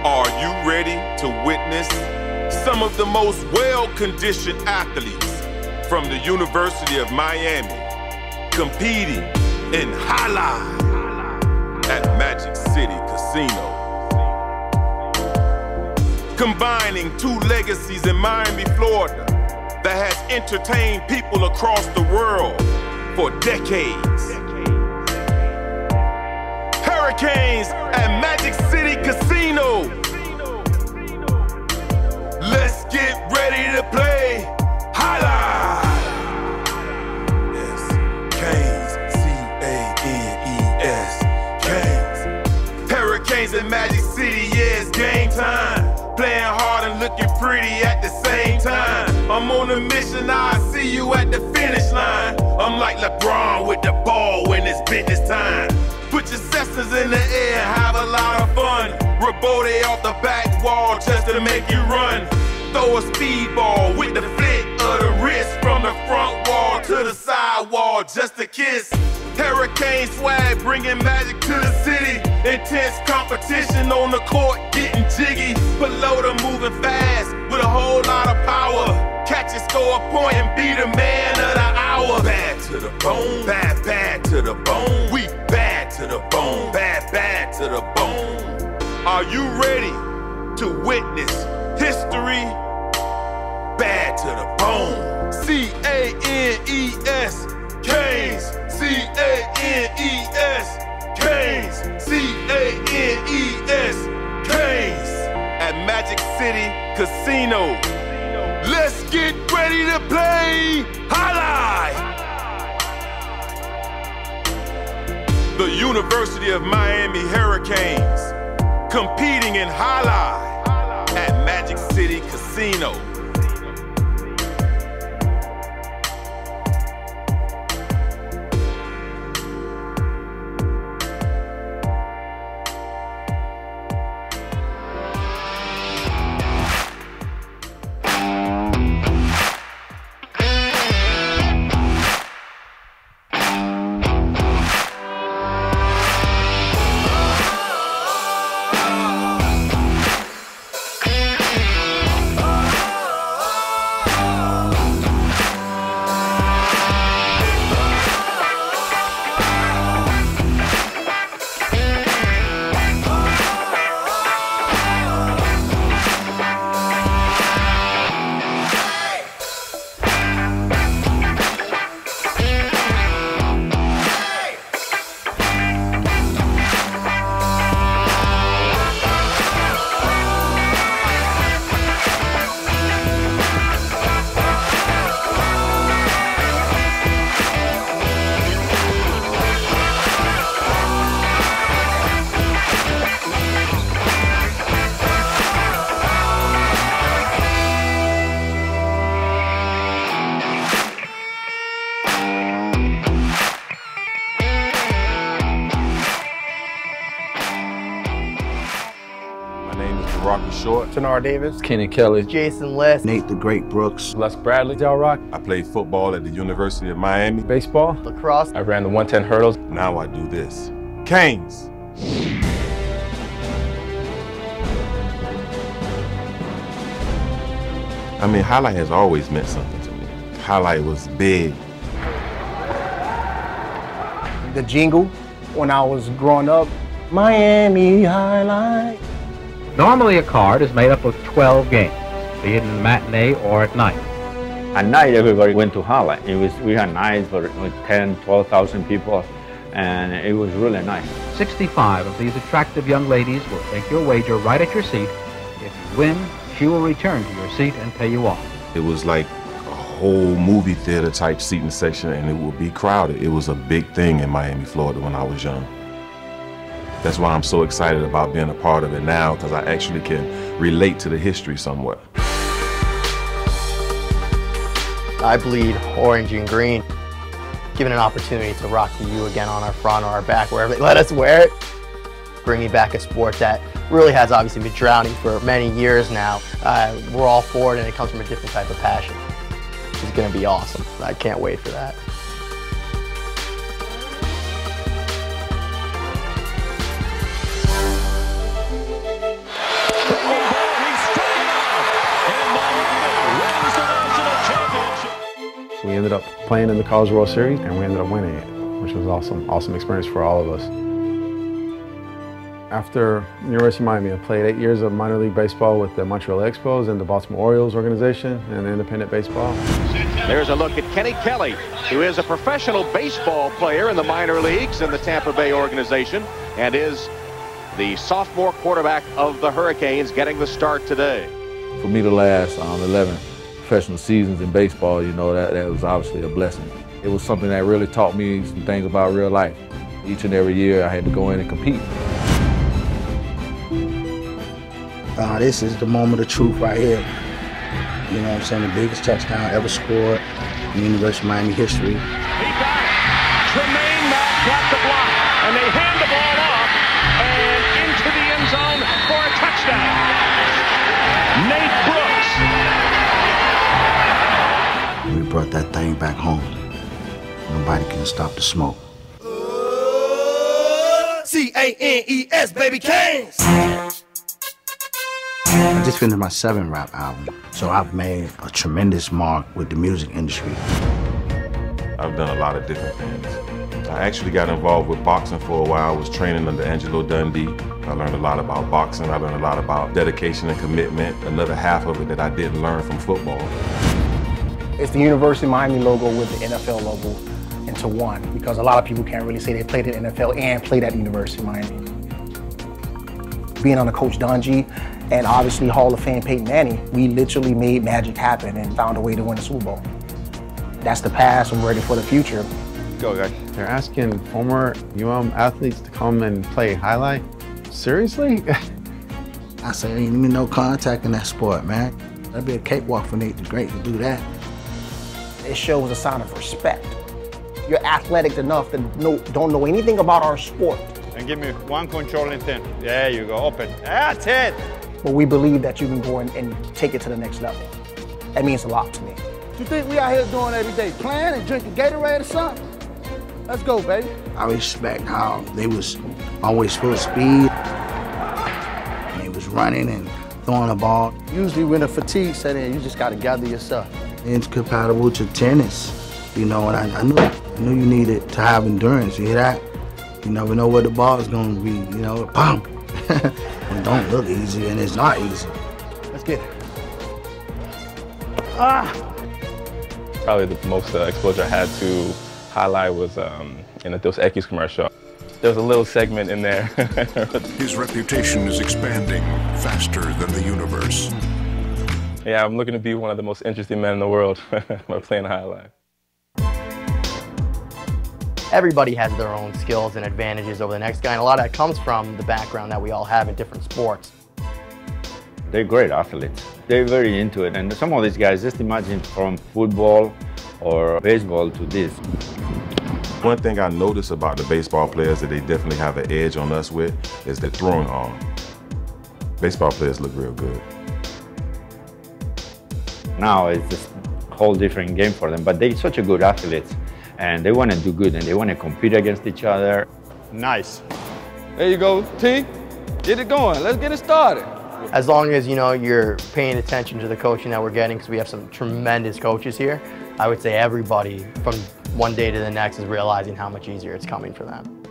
Are you ready to witness some of the most well-conditioned athletes from the University of Miami competing in Jai-Alai at Magic City Casino? Combining two legacies in Miami, Florida that has entertained people across the world for decades. Hurricanes at Magic City Casino. Let's get ready to play Jai-Alai. Yes, Canes, C-A-N-E-S, Canes. Hurricanes at Magic City, yeah, it's game time. Playing hard and looking pretty at the same time. I'm on a mission, I'll see you at the finish line. I'm like LeBron with the ball when it's business time. Put your sessions in the air, have a lot of fun. Rebote off the back wall just to make you run. Throw a speedball with the flick of the wrist from the front wall to the side wall just a kiss. Hurricane swag bringing magic to the city. Intense competition on the court getting jiggy. Pelota moving fast with a whole lot of power. Catch and score a point and be the man of the hour. Bad to the bone, bad, bad to the bone. We bad to the bone, bad, bad to the bone. Are you ready to witness history? Bad to the bone. C-A-N-E-S, Canes. C-A-N-E-S, Canes. C-A-N-E-S, Canes. At Magic City Casino. Let's get ready to play Jai-Alai. The University of Miami Hurricanes competing in Jai-Alai at Magic City Casino. Tanar Davis, Kenny Kelly, Jason List, Nate the Great Brooks, Les Bradley, Del Rock. I played football at the University of Miami. Baseball, lacrosse. I ran the 110 hurdles. Now I do this. Canes. I mean, Jai-Alai has always meant something to me. Jai-Alai was big. The jingle when I was growing up, Miami Jai-Alai. Normally a card is made up of 12 games, be it in the matinee or at night. At night, everybody went to Jai-Alai. We had nights for 10, 12,000 people, and it was really nice. 65 of these attractive young ladies will take your wager right at your seat. If you win, she will return to your seat and pay you off. It was like a whole movie theater type seating section, and it would be crowded. It was a big thing in Miami, Florida when I was young. That's why I'm so excited about being a part of it now, because I actually can relate to the history somewhat. I bleed orange and green. Given an opportunity to rock the U again on our front or our back, wherever they let us wear it, bringing back a sport that really has obviously been drowning for many years now. We're all for it, and it comes from a different type of passion. It's going to be awesome. I can't wait for that. ended up playing in the College World Series, and we ended up winning it, which was awesome. Awesome experience for all of us. After University of Miami, I played 8 years of minor league baseball with the Montreal Expos and the Baltimore Orioles organization and independent baseball. There's a look at Kenny Kelly, who is a professional baseball player in the minor leagues in the Tampa Bay organization and is the sophomore quarterback of the Hurricanes, getting the start today. For me to last 11 professional seasons in baseball, you know, that was obviously a blessing. It was something that really taught me some things about real life. Each and every year I had to go in and compete. This is the moment of truth right here. You know what I'm saying? The biggest touchdown ever scored in University of Miami history. He got it. Tremaine Matt got the block, and they hand the ball off and into the end zone for a touchdown. Nate Brooks. We brought that thing back home. Nobody can stop the smoke. C-A-N-E-S, baby, Canes. I just finished my 7th rap album, so I've made a tremendous mark with the music industry. I've done a lot of different things. I actually got involved with boxing for a while. I was training under Angelo Dundee. I learned a lot about boxing. I learned a lot about dedication and commitment. Another half of it that I didn't learn from football. It's the University of Miami logo with the NFL logo into one, because a lot of people can't really say they played at NFL and played at the University of Miami. Being on the Coach Dungy and obviously Hall of Fame Peyton Manning, we literally made magic happen and found a way to win the Super Bowl. That's the past, we're ready for the future. Go, guys. They're asking former athletes to come and play highlight. Seriously? I say, ain't even no contact in that sport, man. That'd be a cakewalk for Nate the Great to do that. It shows a sign of respect. You're athletic enough to don't know anything about our sport. And give me one controlling thing. There you go, open. That's it. But we believe that you can go and take it to the next level. That means a lot to me. You think we out here doing every day? Playing and drinking Gatorade or something? Let's go, baby. I respect how they was always full of speed. And they was running and throwing the ball. Usually when the fatigue set in, you just got to gather yourself. It's compatible to tennis, you know, and I knew you needed to have endurance. You hear that? You never know where the ball is going to be, you know, pump. It don't look easy, and it's not easy. Let's get it. Probably the most exposure I had to highlight was in the Dos Equis commercial. There was a little segment in there. His reputation is expanding faster than the universe. Yeah, I'm looking to be one of the most interesting men in the world by playing highlight. Everybody has their own skills and advantages over the next guy, and a lot of that comes from the background that we all have in different sports. They're great athletes. They're very into it. And some of these guys, just imagine from football or baseball to this. One thing I notice about the baseball players that they definitely have an edge on us with is the throwing arm. Baseball players look real good. Now it's just a whole different game for them, but they're such a good athletes. And they want to do good, and they want to compete against each other. Nice. There you go, T. Get it going. Let's get it started. As long as, you know, you're paying attention to the coaching that we're getting, because we have some tremendous coaches here, I would say everybody from one day to the next is realizing how much easier it's coming for them.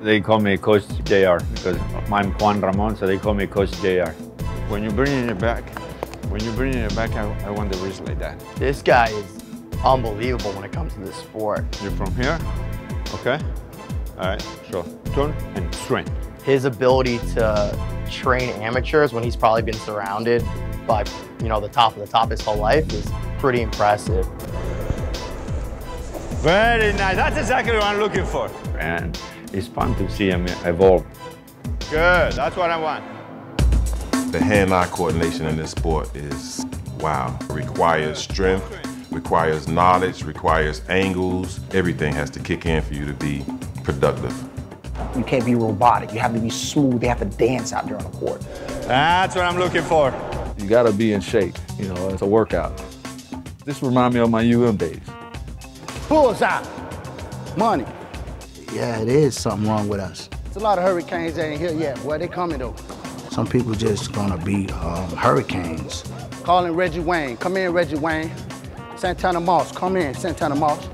They call me Coach JR because I'm Juan Ramon, so they call me Coach JR. When you bring it back, I want the wrist like that. This guy is unbelievable when it comes to this sport. You're from here? Okay. All right, so turn and strength. His ability to train amateurs when he's probably been surrounded by, you know, the top of the top his whole life is pretty impressive. Very nice. That's exactly what I'm looking for. And it's fun to see him evolve. Good. That's what I want. The hand-eye coordination in this sport is, wow. It requires strength, requires knowledge, requires angles. Everything has to kick in for you to be productive. You can't be robotic. You have to be smooth. They have to dance out there on the court. That's what I'm looking for. You gotta be in shape, you know, it's a workout. This reminds me of my days. Bullseye. Money. Yeah, it is something wrong with us. There's a lot of hurricanes that ain't here yet. Where they coming though? Some people just gonna be hurricanes. Calling Reggie Wayne. Come in, Reggie Wayne. Santana Moss, come in, Santana Moss.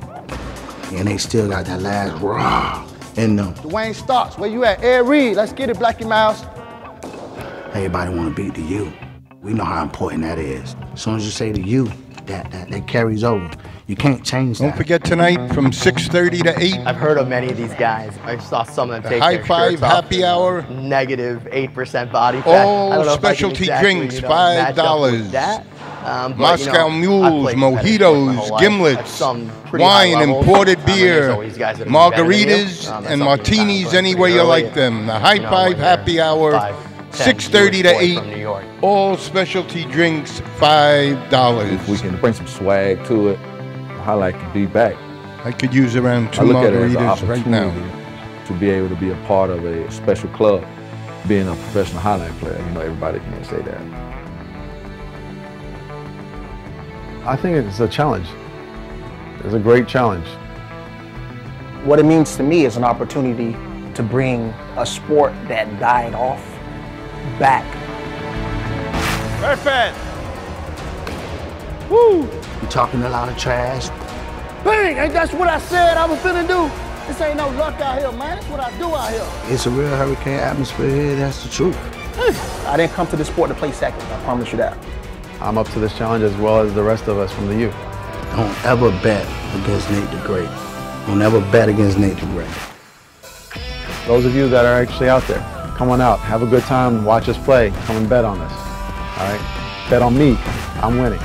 And they still got that last raw in them. Dwayne Starks, where you at? Ed Reed, let's get it, Blackie Mouse. Everybody want to beat the U. We know how important that is. As soon as you say the U, that carries over. You can't change that. Don't forget tonight from 6:30 to 8. I've heard of many of these guys. I saw some of them take High their Five shirts off. Happy Hour. -8% body fat. I don't know All if I can specialty exactly, drinks, match up with $5. that. But, Moscow I've Mules, played competitive sports my whole mojitos, life at gimlets, some pretty high wine, levels. imported And there's beer, always guys that are better than you. margaritas, That's and something martinis you any way you early. like them. The High You know, Five when you're Happy Hour, 5'10", 6:30 to Jewish boy from New 8. York. All specialty drinks, $5. If we can bring some swag to it, Highlight can be back. I could use around 2 I look at it as an margaritas right now. opportunity to be able to be a part of a special club, being a professional highlight player. You know, everybody can't say that. I think it's a challenge. It's a great challenge. What it means to me is an opportunity to bring a sport that died off back. Perfect. Woo! You talking a lot of trash. Bang! Ain't that's what I said I was finna do? This ain't no luck out here, man. That's what I do out here. It's a real hurricane atmosphere here, that's the truth. I didn't come to this sport to play second, I promise you that. I'm up to this challenge as well as the rest of us from the U. Don't ever bet against Nate the Great. Don't ever bet against Nate the Great. Those of you that are actually out there, come on out, have a good time, watch us play, come and bet on us. All right? Bet on me, I'm winning.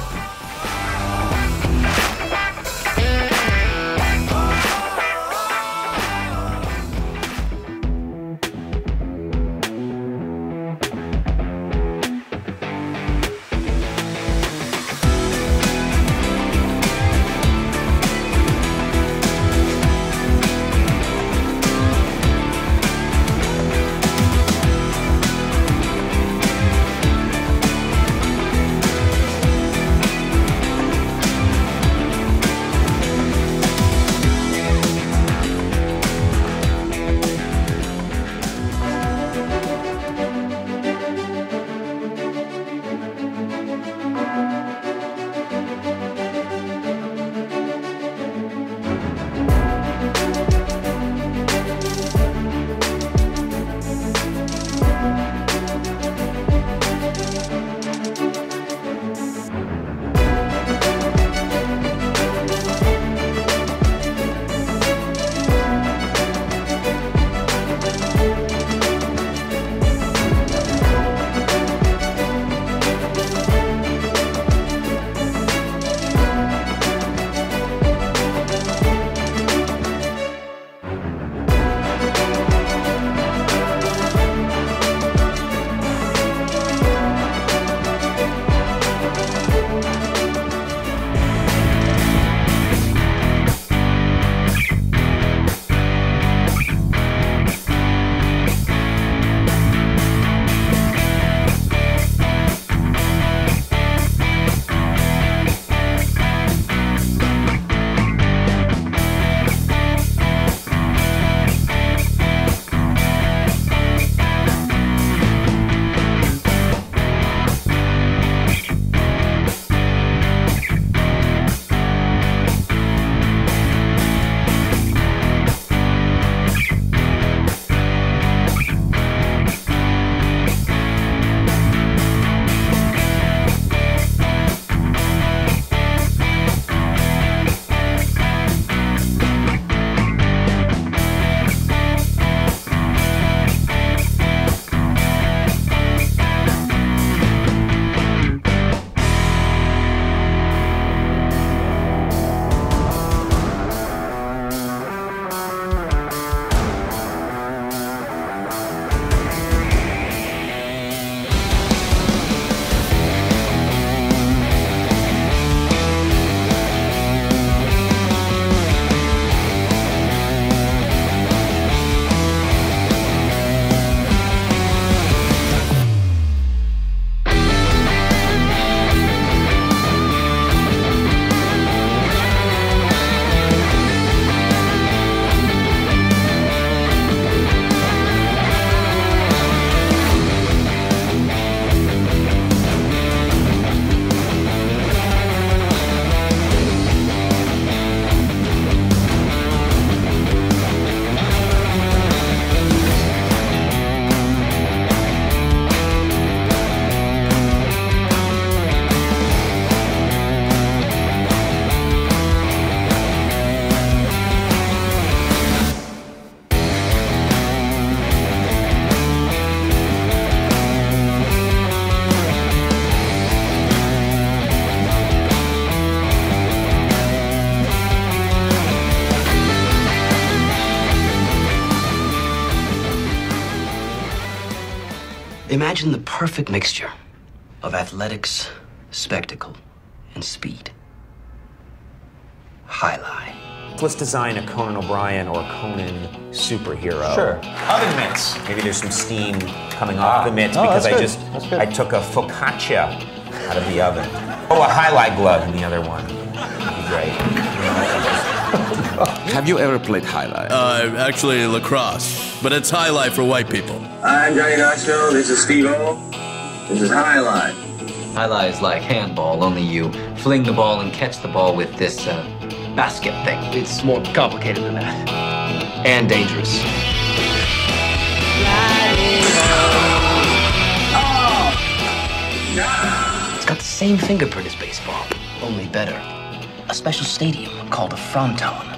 Imagine the perfect mixture of athletics, spectacle, and speed. Jai-Alai. Let's design a Conan O'Brien or Conan superhero. Sure. Oven mitts. Maybe there's some steam coming off the mitts because I took a focaccia out of the oven. Oh, a highlight glove in the other one. That'd be great. Have you ever played Jai-Alai? Actually lacrosse, but it's Jai-Alai for white people. I'm Johnny Knoxville, this is Steve-O. This is Jai-Alai. Jai-Alai is like handball, only you fling the ball and catch the ball with this basket thing. It's more complicated than that. And dangerous. It's got the same fingerprint as baseball, only better. A special stadium called a fronton.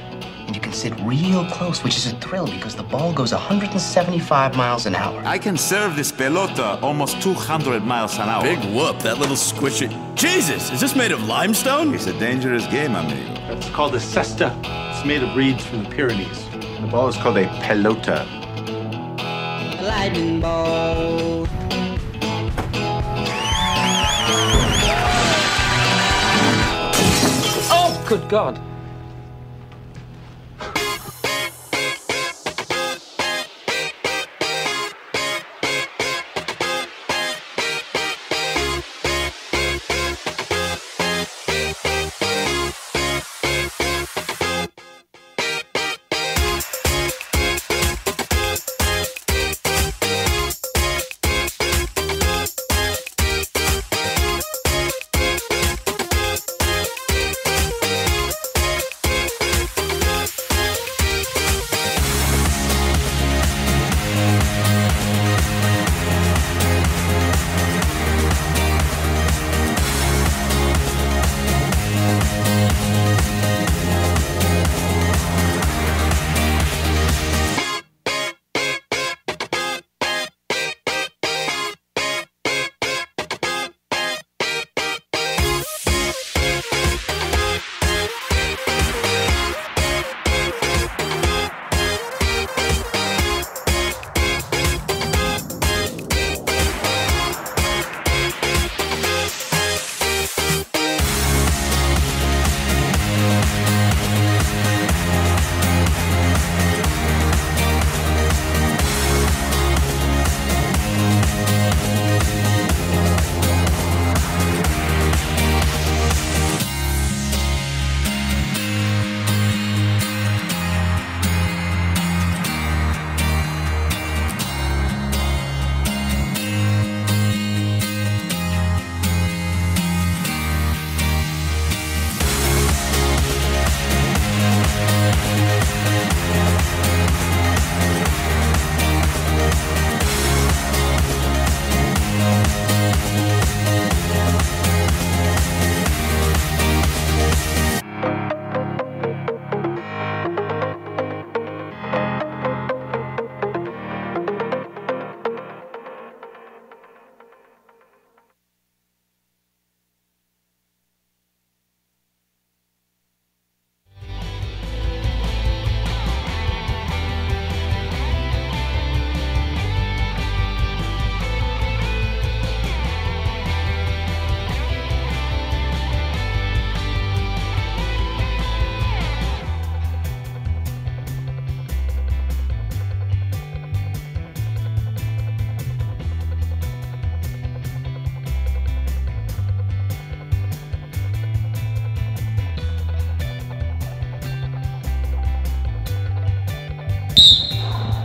And you can sit real close, which is a thrill because the ball goes 175 miles an hour. I can serve this pelota almost 200 miles an hour. Big whoop, that little squishy. Jesus, is this made of limestone? It's a dangerous game, amigo. It's called a cesta. It's made of reeds from the Pyrenees. The ball is called a pelota. Lightning ball. Oh, good God.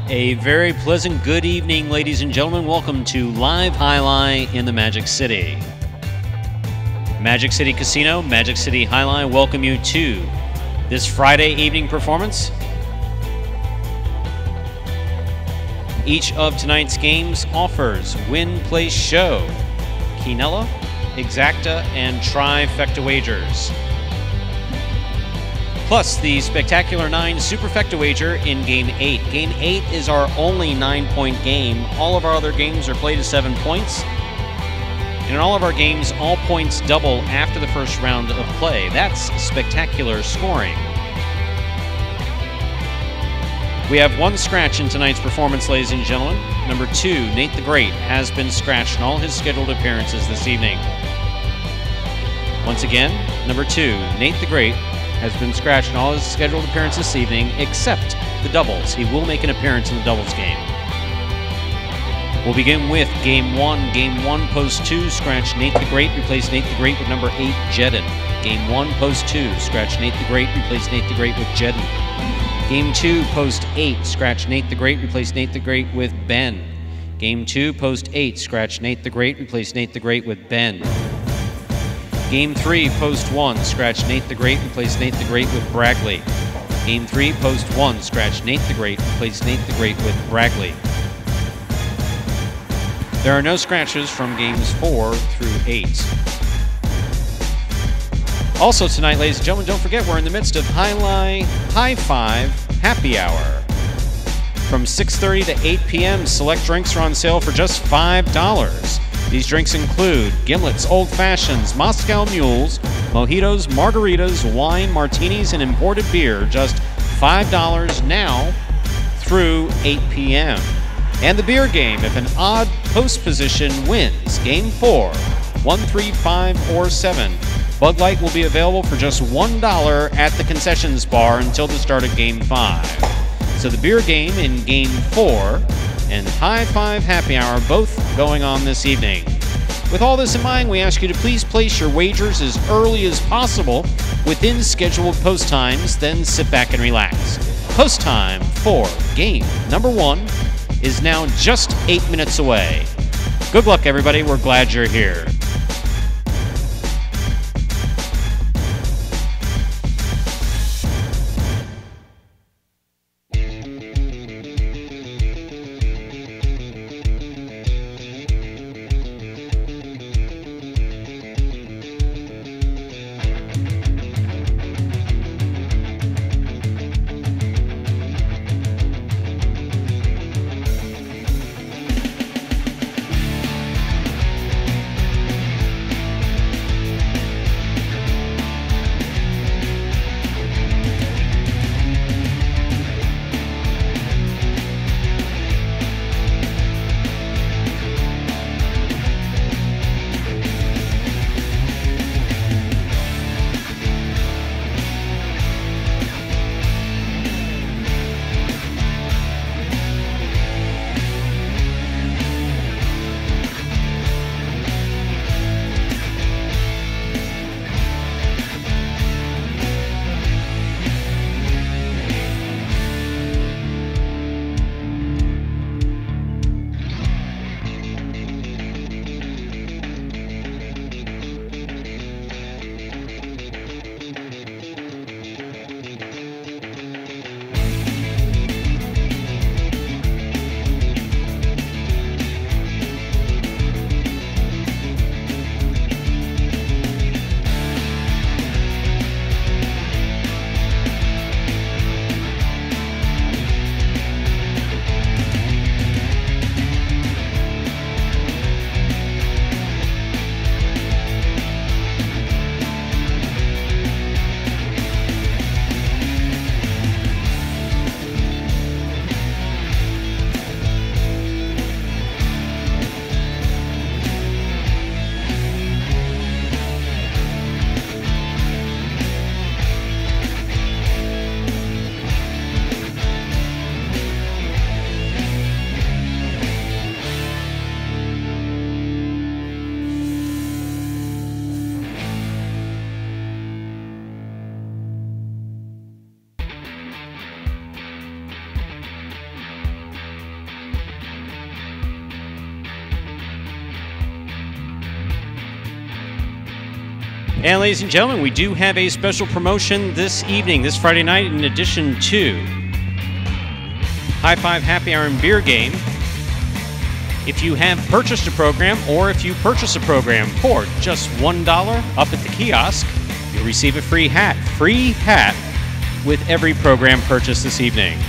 A very pleasant good evening, ladies and gentlemen. Welcome to Live Jai-Alai in the Magic City. Magic City Casino, Magic City Jai-Alai welcome you to this Friday evening performance. Each of tonight's games offers win, place, show, quinella, exacta, and trifecta wagers. Plus the Spectacular 9 Superfecta wager in Game 8. Game 8 is our only 9-point game. All of our other games are played to 7 points. And in all of our games, all points double after the first round of play. That's spectacular scoring. We have one scratch in tonight's performance, ladies and gentlemen. Number 2, Nate the Great, has been scratched in all his scheduled appearances this evening. Once again, number 2, Nate the Great, has been scratched in all his scheduled appearances this evening, except the doubles. He will make an appearance in the doubles game. We'll begin with Game 1. Game 1, Post 2, scratch Nate the Great, replace Nate the Great with number 8, Jedden. Game 1, Post 2, scratch Nate the Great, replace Nate the Great with Jedden. Game 2, Post 8, scratch Nate the Great, replace Nate the Great with Ben. Game 2, Post 8, scratch Nate the Great, replace Nate the Great with Ben. Game 3, Post 1, scratch Nate the Great, replace Nate the Great with Bragley. Game 3, Post 1, scratch Nate the Great, replace Nate the Great with Bragley. There are no scratches from games 4 through 8. Also tonight, ladies and gentlemen, don't forget we're in the midst of High Five Happy Hour. From 6:30 to 8 p.m., select drinks are on sale for just $5. These drinks include gimlets, old fashions, Moscow mules, mojitos, margaritas, wine, martinis, and imported beer, just $5 now through 8 p.m. And the beer game, if an odd post position wins, Game 4, 1, 3, 5, or 7. Bud Light will be available for just $1 at the concessions bar until the start of Game 5. So the beer game in Game 4 and High Five Happy Hour both going on this evening. With all this in mind, we ask you to please place your wagers as early as possible within scheduled post times, then sit back and relax. Post time for game number 1 is now just 8 minutes away. Good luck, everybody. We're glad you're here. And ladies and gentlemen, we do have a special promotion this evening, this Friday night, in addition to High Five Happy Hour and Beer Game. If you have purchased a program, or if you purchase a program for just $1 up at the kiosk, you'll receive a free hat with every program purchased this evening.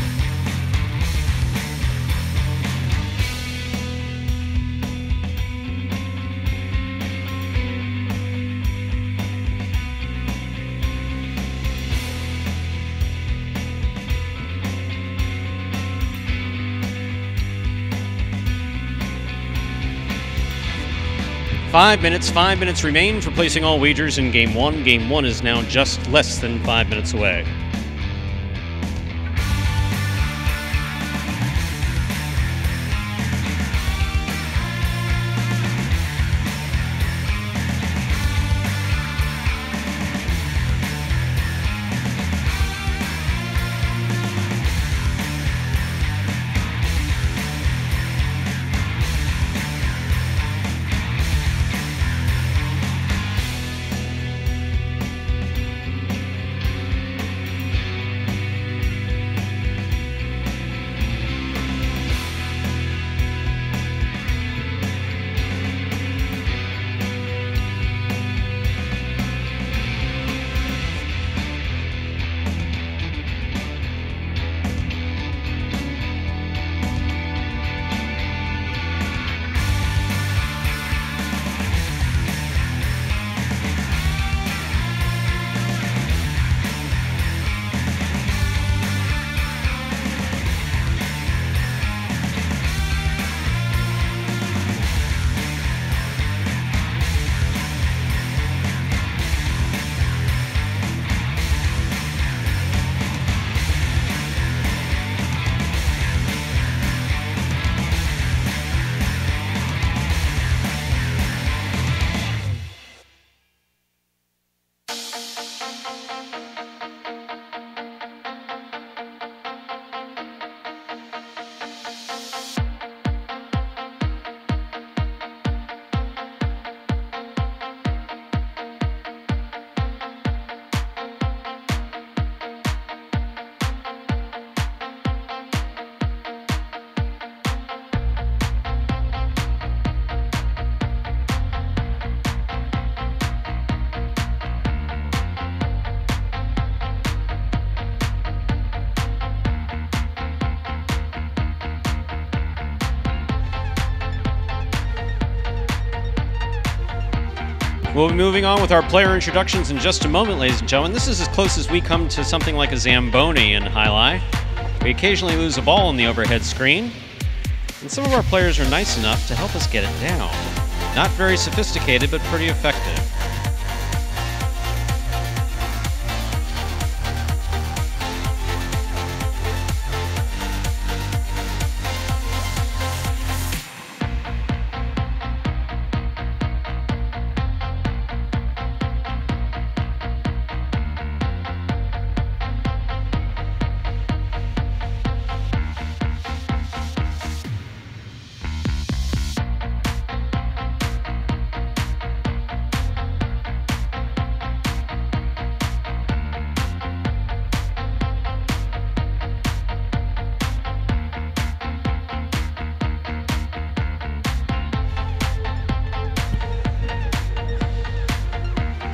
5 minutes remain for placing all wagers in Game 1. Game 1 is now just less than 5 minutes away. We'll be moving on with our player introductions in just a moment, ladies and gentlemen. This is as close as we come to something like a Zamboni in Jai-Alai. We occasionally lose a ball on the overhead screen, and some of our players are nice enough to help us get it down. Not very sophisticated, but pretty effective.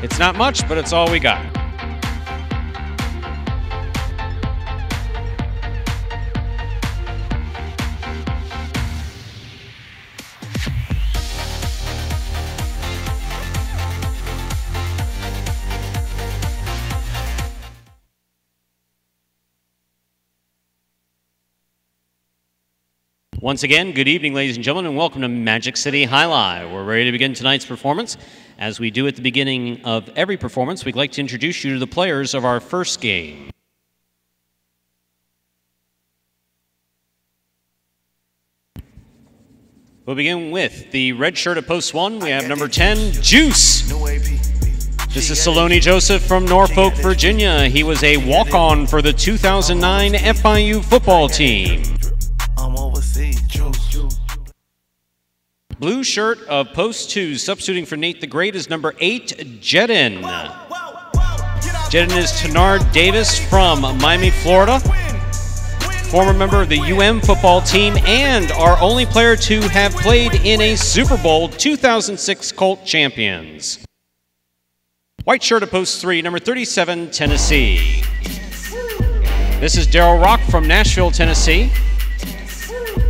It's not much, but it's all we got. Once again, good evening, ladies and gentlemen, and welcome to Magic City Jai-Alai. We're ready to begin tonight's performance. As we do at the beginning of every performance, we'd like to introduce you to the players of our first game. We'll begin with the red shirt at post 1. We have number 10, Juice. This is Saloni Joseph from Norfolk, Virginia. He was a walk-on for the 2009 FIU football team. Blue shirt of post 2, substituting for Nate the Great, is number 8, Jedin. Jedin is Tenard Davis from Miami, Florida. Former member of the UM football team and our only player to have played in a Super Bowl, 2006 Colt champions. White shirt of post 3, number 37, Tennessee. This is Daryl Rock from Nashville, Tennessee.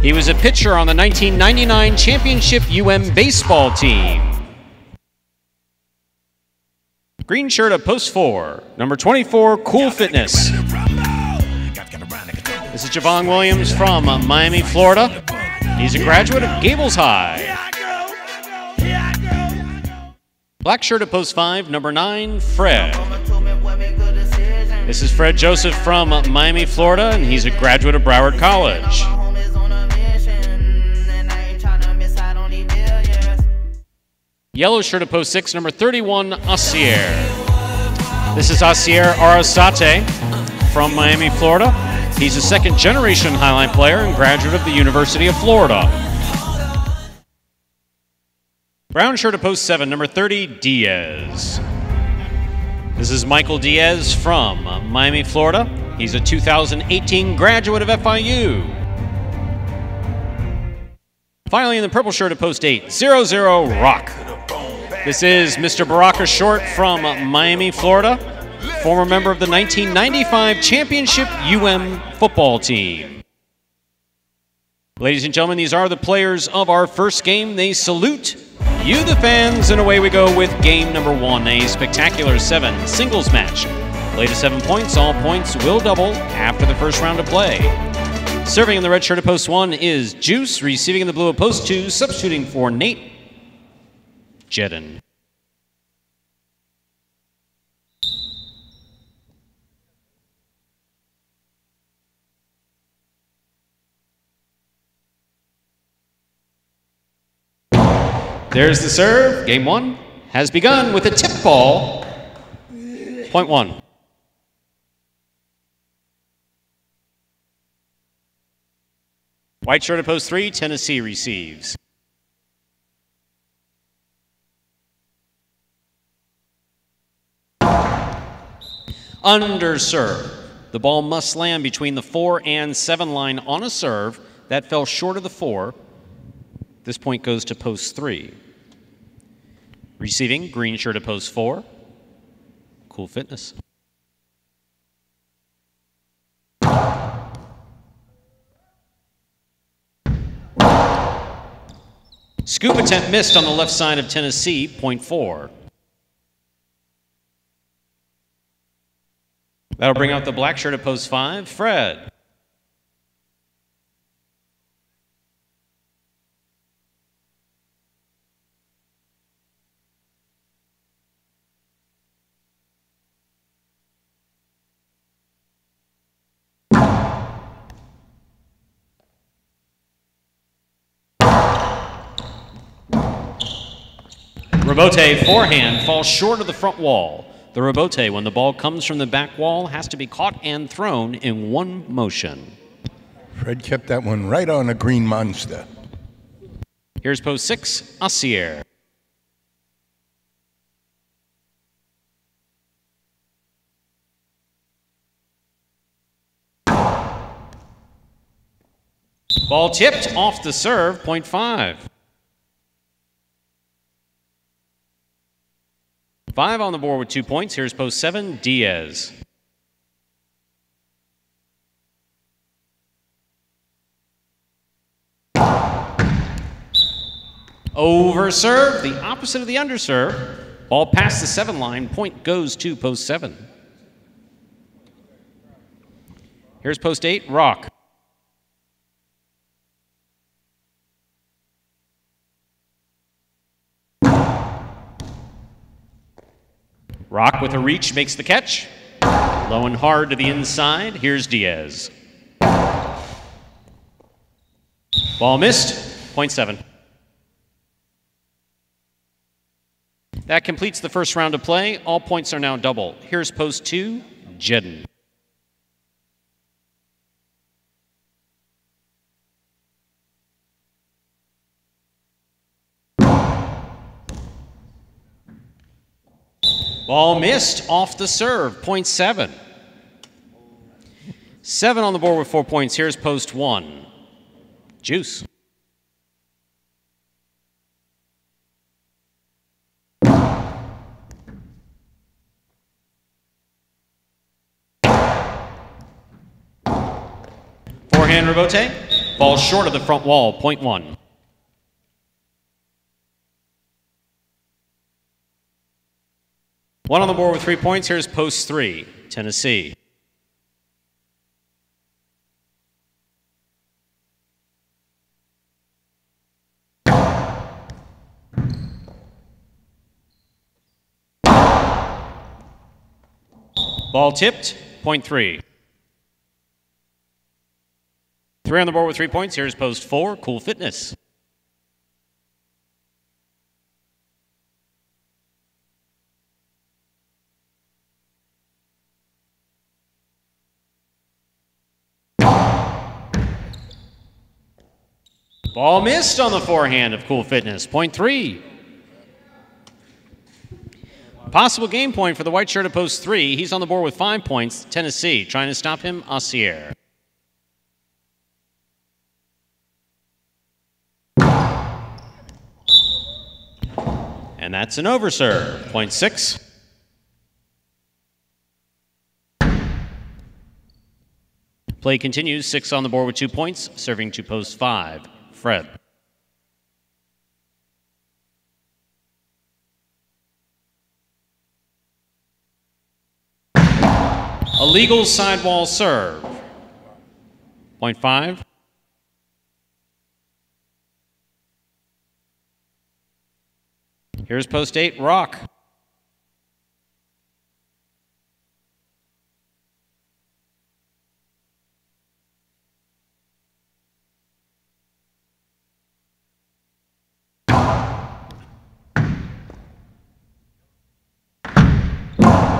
He was a pitcher on the 1999 championship UM baseball team. Green shirt of post 4, number 24, Cool Fitness. This is Javon Williams from Miami, Florida. He's a graduate of Gables High. Black shirt at post 5, number 9, Fred. This is Fred Joseph from Miami, Florida, and he's a graduate of Broward College. Yellow shirt at post 6, number 31, Asier. This is Asier Arasate from Miami, Florida. He's a second-generation highline player and graduate of the University of Florida. Brown shirt at post 7, number 30, Diaz. This is Michael Diaz from Miami, Florida. He's a 2018 graduate of FIU. Finally, in the purple shirt at post 8, 00 Rock. This is Mr. Baraka Short from Miami, Florida, former member of the 1995 championship football team. Ladies and gentlemen, these are the players of our first game. They salute you, the fans, and away we go with game number 1, a spectacular 7 singles match. Play to 7 points. All points will double after the first round of play. Serving in the red shirt at post 1 is Juice. Receiving in the blue at post 2, substituting for Nate, Jedden. There's the serve. Game 1 has begun with a tip ball. Point 1. White shirt at post 3, Tennessee receives. Under serve. The ball must land between the 4 and 7 line on a serve. That fell short of the 4. This point goes to post 3. Receiving, green shirt at post 4. Cool Fitness. Scoop attempt missed on the left side of Tennessee, point 4. That'll bring out the black shirt at post 5, Fred. Rebote forehand falls short of the front wall. The rebote, when the ball comes from the back wall, has to be caught and thrown in one motion. Fred kept that one right on a green monster. Here's post 6, Asier. Ball tipped off the serve, point 5. 5 on the board with 2 points. Here's post 7, Diaz. Over serve, the opposite of the underserve. Ball past the 7 line, point goes to post 7. Here's post 8, Rock. Rock with a reach makes the catch. Low and hard to the inside. Here's Diaz. Ball missed. Point 7. That completes the first round of play. All points are now double. Here's post 2, Jedden. Ball missed off the serve, point 7. 7 on the board with 4 points. Here's post 1. Juice. Forehand rebote. Falls short of the front wall, point 1. One on the board with 3 points. Here's post 3, Tennessee. Ball tipped, point 3. 3 on the board with 3 points. Here's post 4, Cool Fitness. Ball missed on the forehand of Cool Fitness, point 3. Possible game point for the white shirt at post 3. He's on the board with 5 points. Tennessee trying to stop him, Assier. And that's an overserve, point 6. Play continues, 6 on the board with 2 points, serving to post 5, Fred. A legal sidewall serve, point 5. Here's post 8, Rock.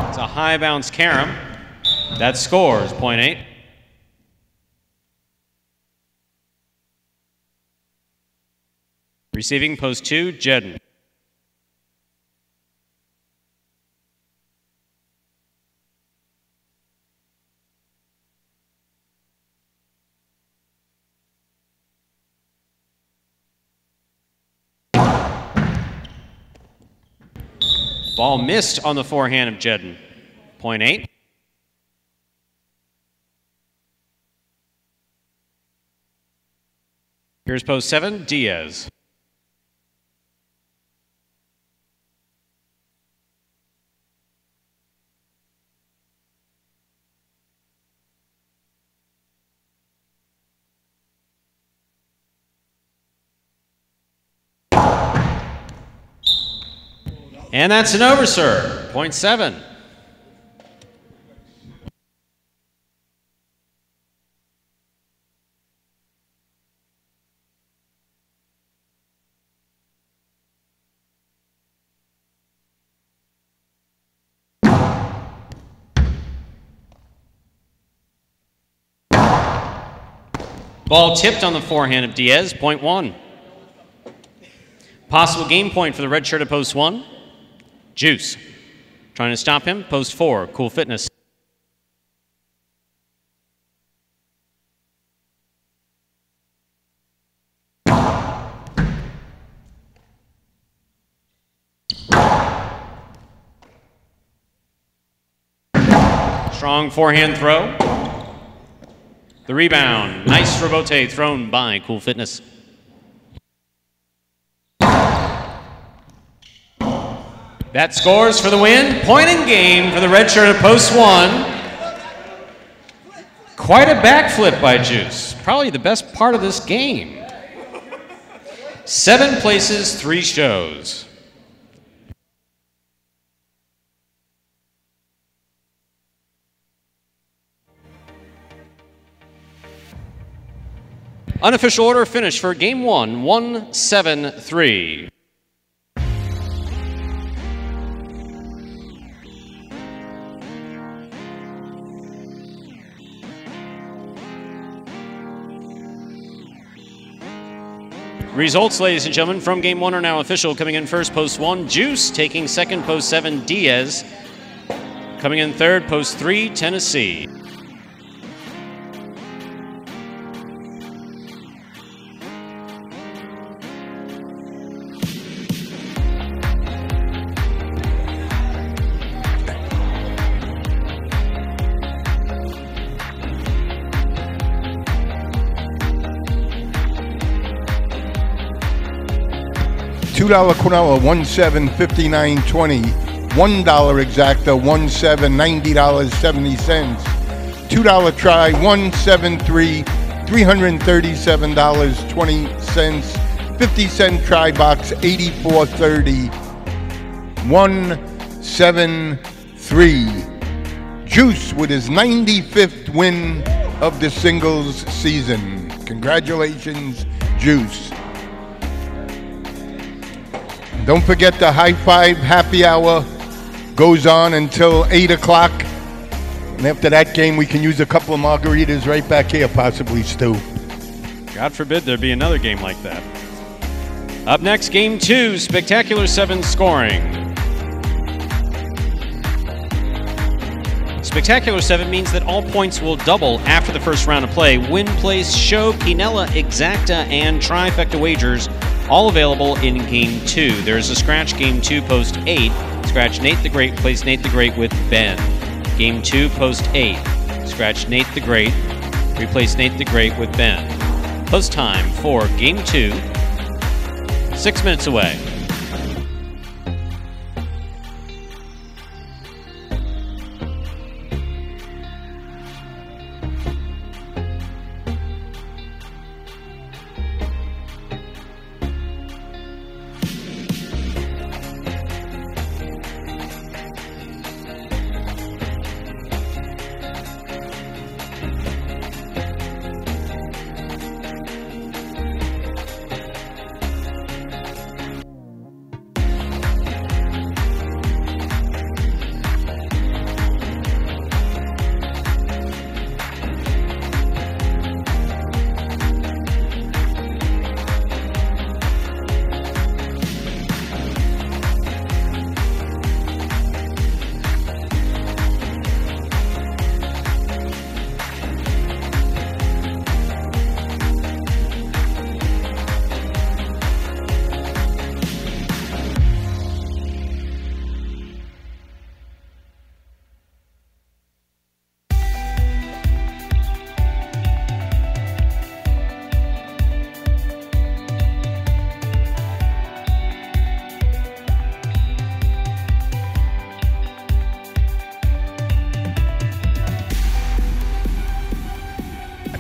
It's a high bounce carom. That scores, point 8. Receiving post 2, Jedden. Ball missed on the forehand of Jedden, point 8. Here's post 7, Diaz. And that's an overserve, point 7. Ball tipped on the forehand of Diaz, point 1. Possible game point for the red shirt at post 1. Juice. Trying to stop him, post 4, Cool Fitness. Strong forehand throw. The rebound, nice rebote thrown by Cool Fitness. That scores for the win. Point in game for the red shirt at post 1. Quite a backflip by Juice. Probably the best part of this game. 7 places, 3 shows. Unofficial order finish for game 1, 1-7-3. Results, ladies and gentlemen, from game 1 are now official. Coming in first, post 1, Juice. Taking second, post 7, Diaz. Coming in third, post 3, Tennessee. $2 Quinella, 17.59.20. $1 exacta, 17, $90.70. $2 try, 173, $337.20. 50-cent try box, 84.30. 173. Juice with his 95th win of the singles season. Congratulations, Juice. Don't forget the High Five Happy Hour goes on until 8 o'clock. And after that game, we can use a couple of margaritas right back here, possibly, Stu. God forbid there be another game like that. Up next, Game 2, Spectacular 7 scoring. Spectacular 7 means that all points will double after the first round of play. Win, place, show, quinella, exacta, and trifecta wagers, all available in Game 2. There is a scratch Game 2 post 8. Scratch Nate the Great, place Nate the Great with Ben. Game 2 post 8. Scratch Nate the Great, replace Nate the Great with Ben. Post time for Game 2, 6 minutes away.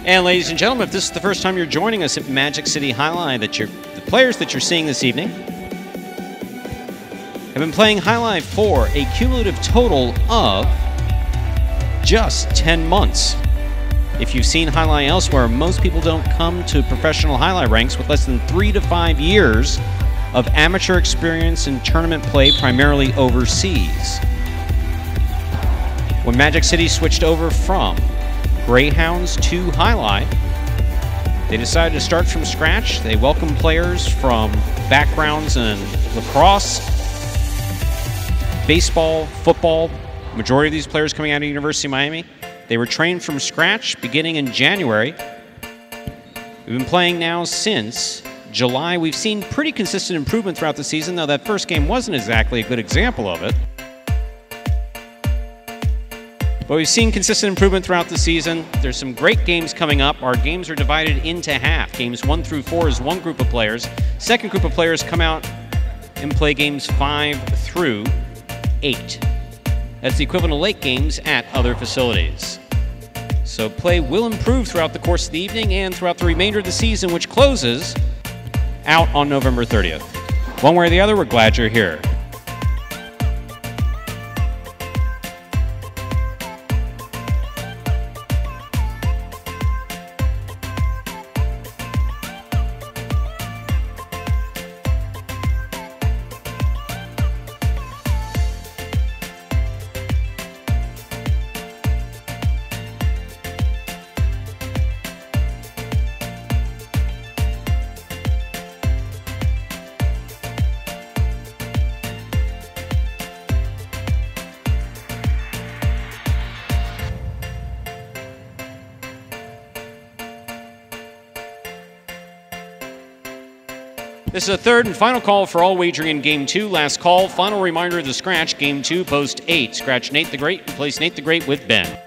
And ladies and gentlemen, if this is the first time you're joining us at Magic City Jai-Alai, the players that you're seeing this evening have been playing Jai-Alai for a cumulative total of just 10 months. If you've seen Jai-Alai elsewhere, most people don't come to professional Jai-Alai ranks with less than 3 to 5 years of amateur experience in tournament play, primarily overseas. When Magic City switched over from Greyhounds to Jai-Alai, they decided to start from scratch. They welcomed players from backgrounds in lacrosse, baseball, football. Majority of these players coming out of University of Miami. They were trained from scratch beginning in January. We've been playing now since July. We've seen pretty consistent improvement throughout the season, though that first game wasn't exactly a good example of it. But we've seen consistent improvement throughout the season. There's some great games coming up. Our games are divided into half. Games 1 through 4 is one group of players. Second group of players come out and play games 5 through 8. That's the equivalent of late games at other facilities. So play will improve throughout the course of the evening and throughout the remainder of the season, which closes out on November 30th. One way or the other, we're glad you're here. This is a third and final call for all wagering in Game 2. Last call, final reminder of the scratch, Game 2, post 8. Scratch Nate the Great, replace Nate the Great with Ben.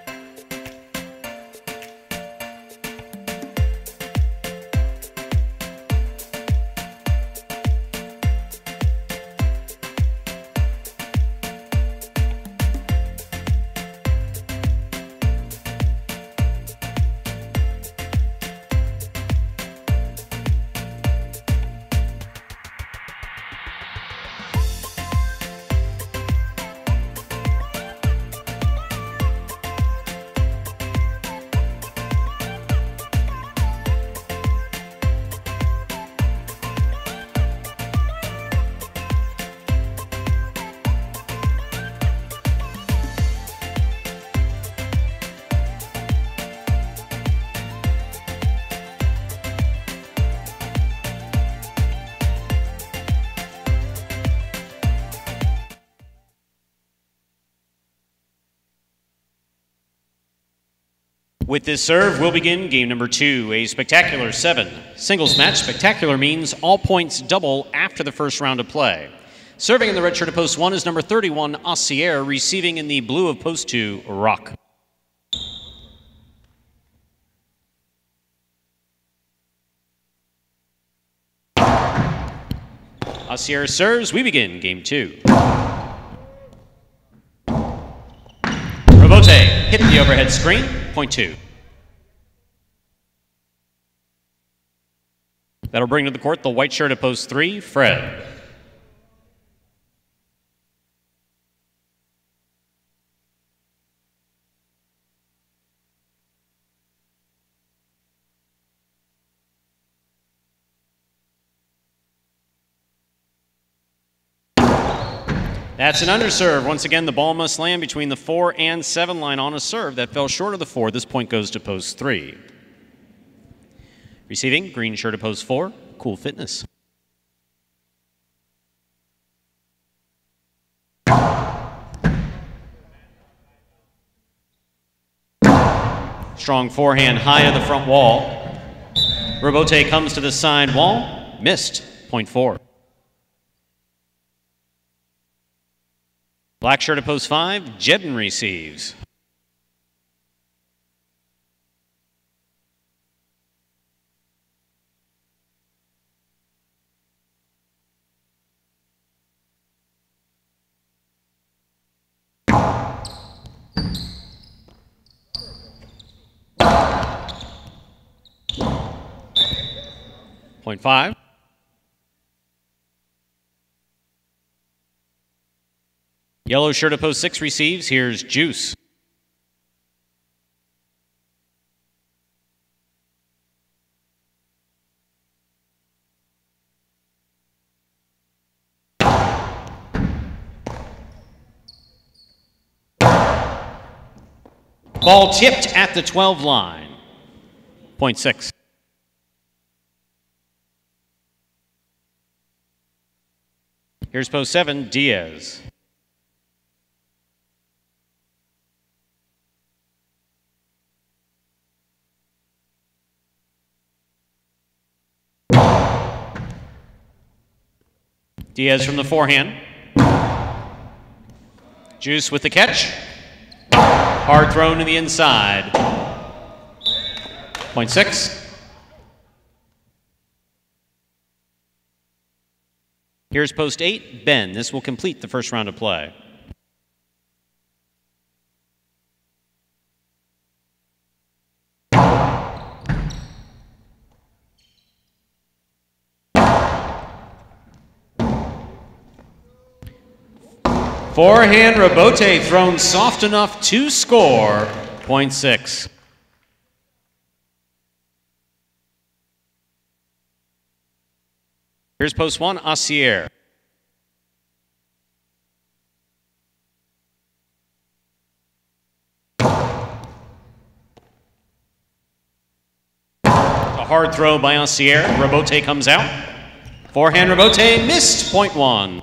With this serve, we'll begin game number 2, a spectacular 7. Singles match. Spectacular means all points double after the first round of play. Serving in the red shirt of post 1 is number 31, Assier. Receiving in the blue of post 2, Rock. Assier serves. We begin game 2. Robote hit the overhead screen, point 2. That'll bring to the court the white shirt at post 3, Fred. That's an underserve. Once again, the ball must land between the 4 and 7 line on a serve that fell short of the 4. This point goes to post 3. Receiving, green shirt at post 4, Cool Fitness. Strong forehand high to the front wall. Robote comes to the side wall, missed, point 4. Black shirt at post 5, Jedden receives. Point 5. Yellow shirt at post 6 receives. Here's Juice. Ball tipped at the 12 line. Point 6. Here's post 7, Diaz. Diaz from the forehand. Juice with the catch. Hard thrown to the inside. Point 6. Here's post 8, Ben. This will complete the first round of play. Forehand Robote thrown soft enough to score, point 6. Here's post 1, Assier. A hard throw by Assier. Robote comes out. Forehand Robote missed, point 1.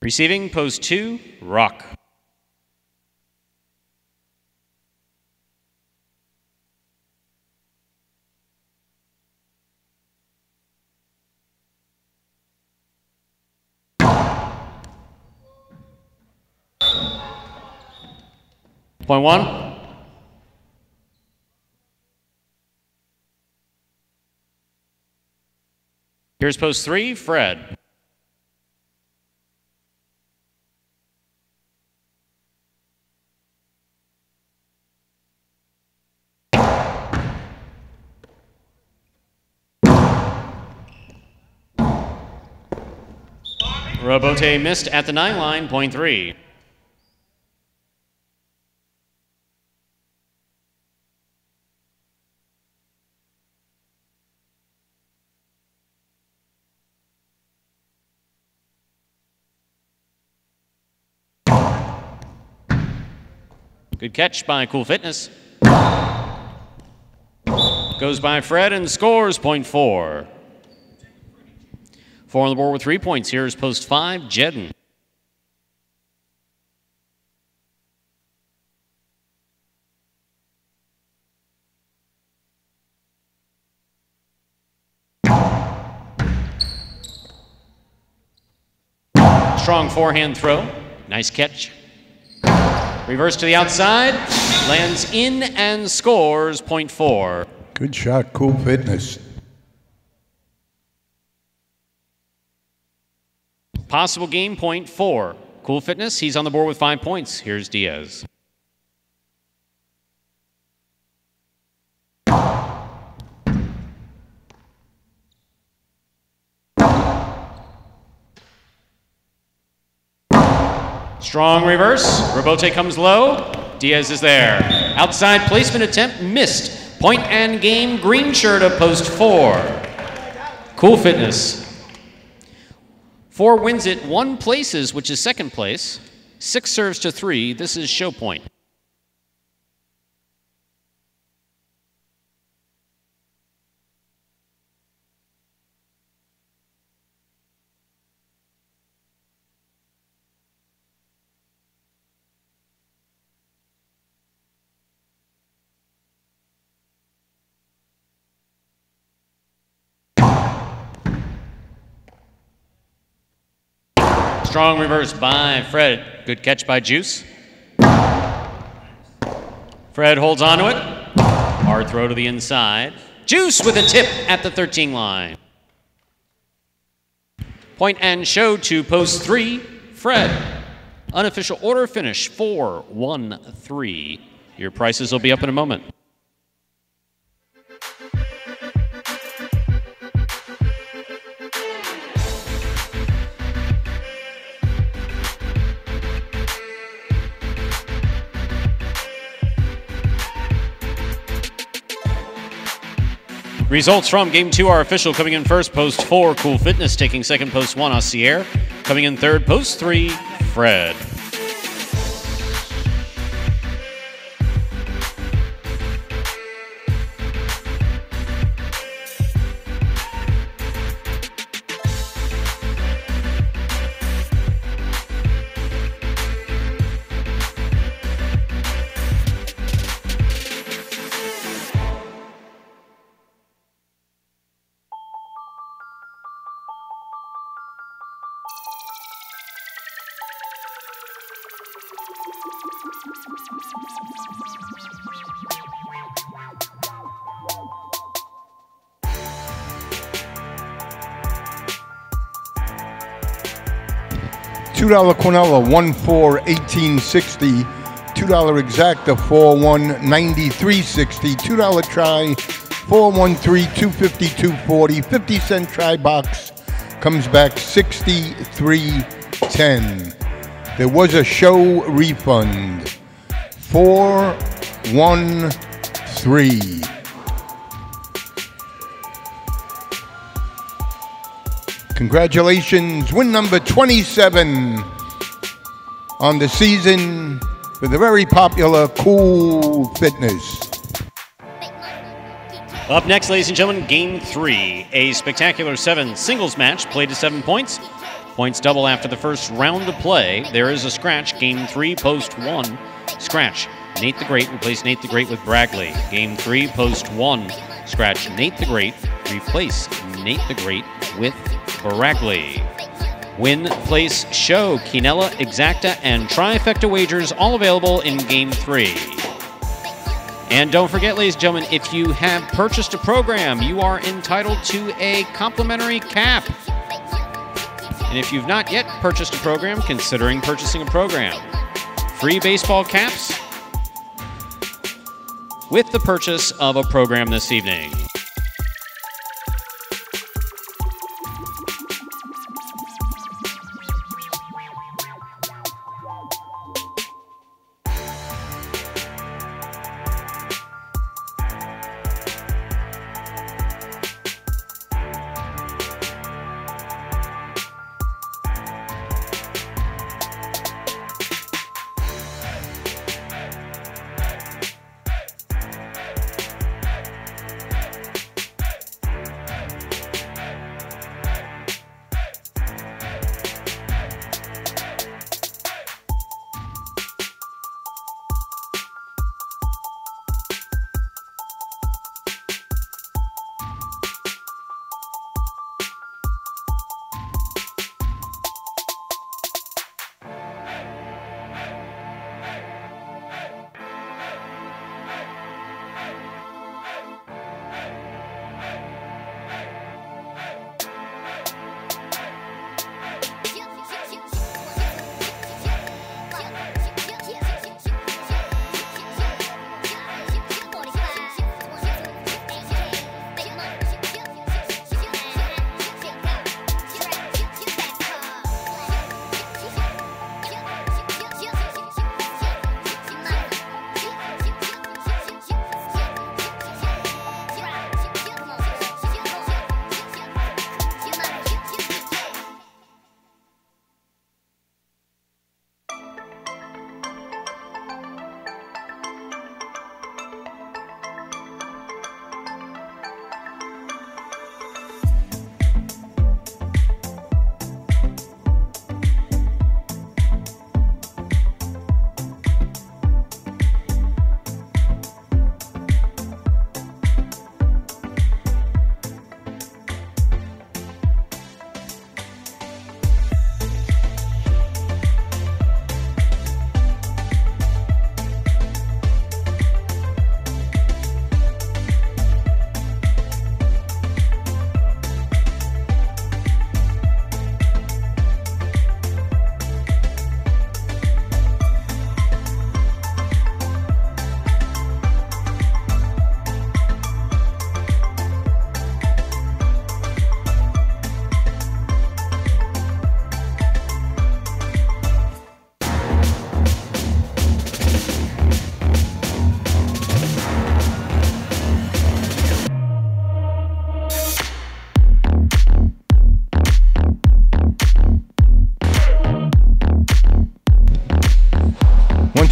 Receiving post 2, Rock. Point 1. Here's post 3, Fred. Robote missed at the 9 line, point 3. Good catch by Cool Fitness. Goes by Fred and scores, point 4. 4 on the board with 3 points. Here's post 5, Jedden. Strong forehand throw. Nice catch. Reverse to the outside. Lands in and scores point 4. Good shot, Cool Fitness. Possible game point 4. Cool Fitness, he's on the board with 5 points. Here's Diaz. Strong reverse. Robote comes low. Diaz is there. Outside placement attempt missed. Point and game, green shirt of post 4. Cool Fitness. 4 wins it, 1 places, which is second place. 6 serves to 3. This is show point. Strong reverse by Fred. Good catch by Juice. Fred holds on to it. Hard throw to the inside. Juice with a tip at the 13 line. Point and show to post 3. Fred. Unofficial order finish 4-1-3. Your prices will be up in a moment. Results from Game 2 are official. Coming in first, post 4, Cool Fitness. Taking second, post 1, Aussier. Coming in third, post 3, Fred. $2 Quinella, 1-4-1860. $2 Exacta, 4-1-9360. $2 Try, 4-1-3-250-240. 50-cent Try Box comes back 63.10. There was a show refund. 4-1-3. Congratulations, win number 27 on the season for the very popular Cool Fitness. Up next, ladies and gentlemen, Game 3. A spectacular 7 singles match played to 7 points. Points double after the first round of play. There is a scratch. Game 3, post 1. Scratch. Nate the Great replace Nate the Great with Bragley. Game 3, post 1. Scratch. Nate the Great replace Nate the Great with Bragley. Win, place, show, Quinella, Exacta, and Trifecta wagers all available in Game 3. And don't forget, ladies and gentlemen, if you have purchased a program, you are entitled to a complimentary cap. And if you've not yet purchased a program, considering purchasing a program. Free baseball caps with the purchase of a program this evening.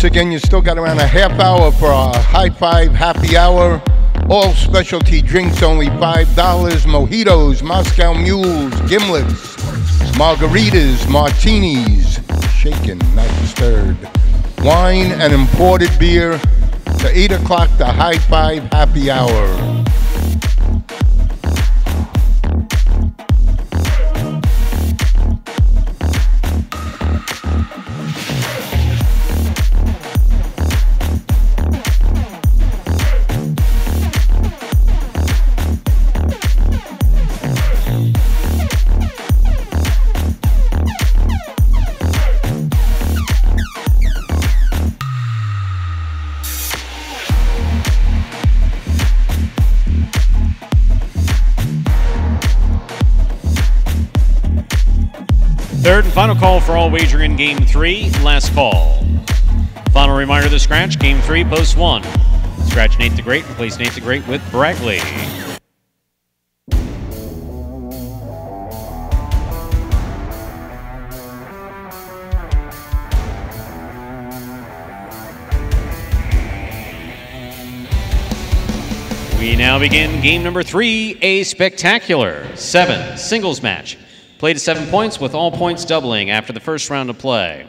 Once again, you still got around a half hour for our high five happy hour. All specialty drinks only $5. Mojitos, Moscow Mules, gimlets, margaritas, martinis, shaken, not stirred. Wine and imported beer. To 8 o'clock, the high five happy hour. Third and final call for all wagering in Game 3, last call. Final reminder of the scratch, Game 3, Post 1. Scratch Nate the Great, replace Nate the Great with Brackley. We now begin game number 3, a spectacular 7 singles match. Played to 7 points with all points doubling after the first round of play.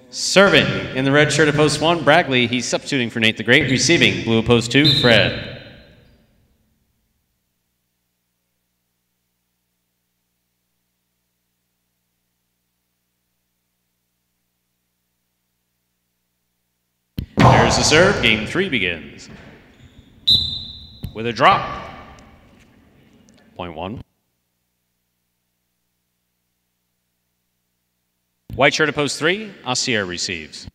Serving in the red shirt at post 1, Brackley. He's substituting for Nate the Great. Receiving blue at post 2, Fred. There's the serve. Game 3 begins. With a drop. Point 1. White shirt at post 3, Asier receives.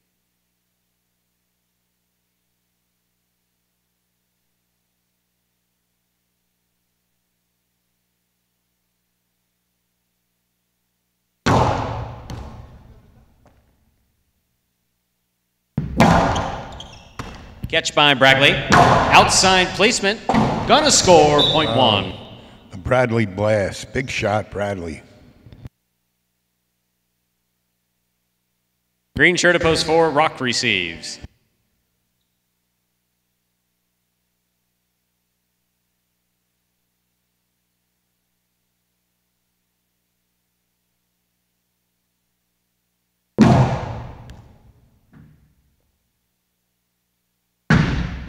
Catch by Brackley. Outside placement. Gonna score, point 1. A Bradley blast. Big shot, Bradley. Green shirt at post 4, Rock receives.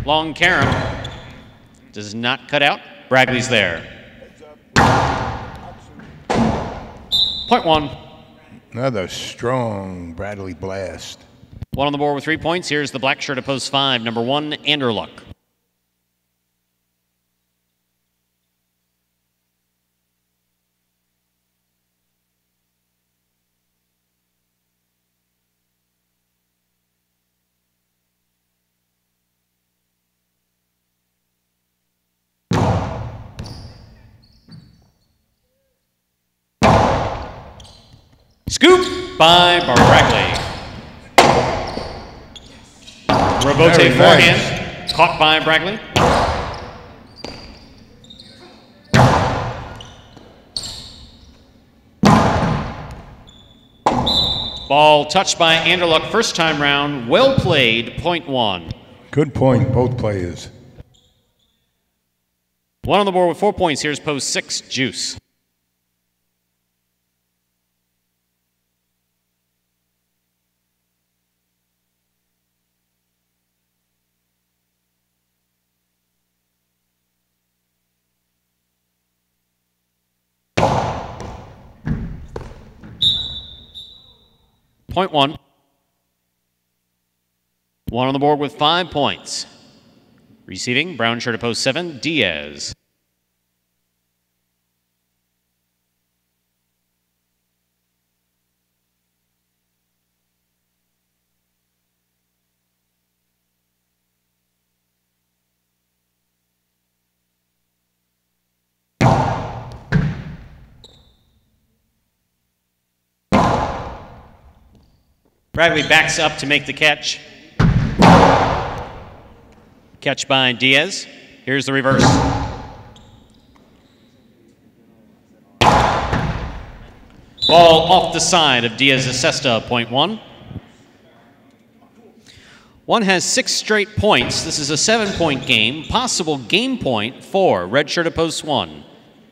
Long carom. Does not cut out. Brackley's there. Point 1. Another strong Bradley blast. 1 on the board with 3 points. Here's the black shirt at post 5, number 1, Anderluck. Scoop by Brackley. Rebote forehand, nice. Caught by Brackley. Ball touched by Anderluck first time round. Well played, point 1. Good point, both players. 1 on the board with 4 points. Here's post 6, Juice. Point 1. 1 on the board with 5 points. Receiving, brown shirt at post 7, Diaz. Bradley backs up to make the catch. Catch by Diaz. Here's the reverse. Ball off the side of Diaz's cesta, point 1. One has 6 straight points. This is a 7-point game. Possible game point for red shirt at post 1.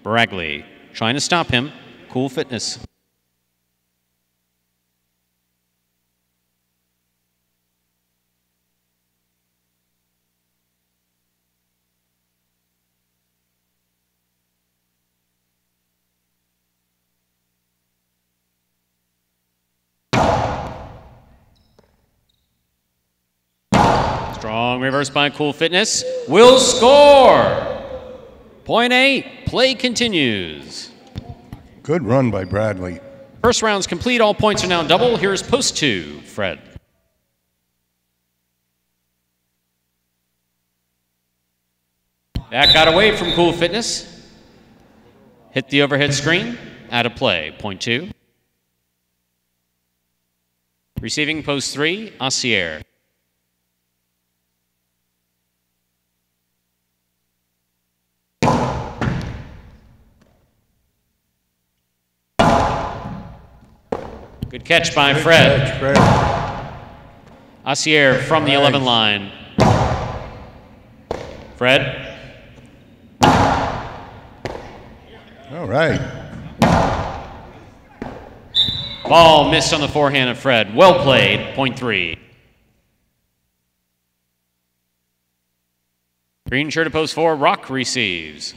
Bragley trying to stop him. Cool Fitness. Strong reverse by Cool Fitness. Will score. Point 8. Play continues. Good run by Bradley. First round's complete. All points are now double. Here's post 2. Fred. That got away from Cool Fitness. Hit the overhead screen. Out of play. Point 2. Receiving post 3. Assier. Good catch by Fred. Assier from the 11 line. Fred. All right. Ball missed on the forehand of Fred. Well played. Point 3. Green shirt at post 4. Rock receives.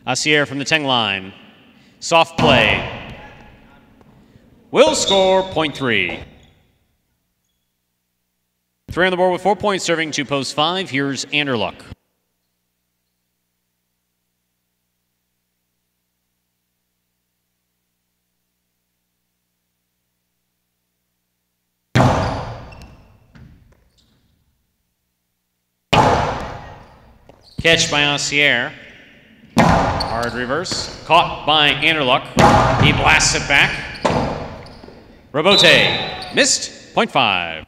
Assier from the 10 line. Soft play. Will score. Point 3. 3 on the board with 4 points serving to post 5. Here's Anderluck. Catch by Assier. Hard reverse. Caught by Anderluck. He blasts it back. Robote. Missed. Point 5.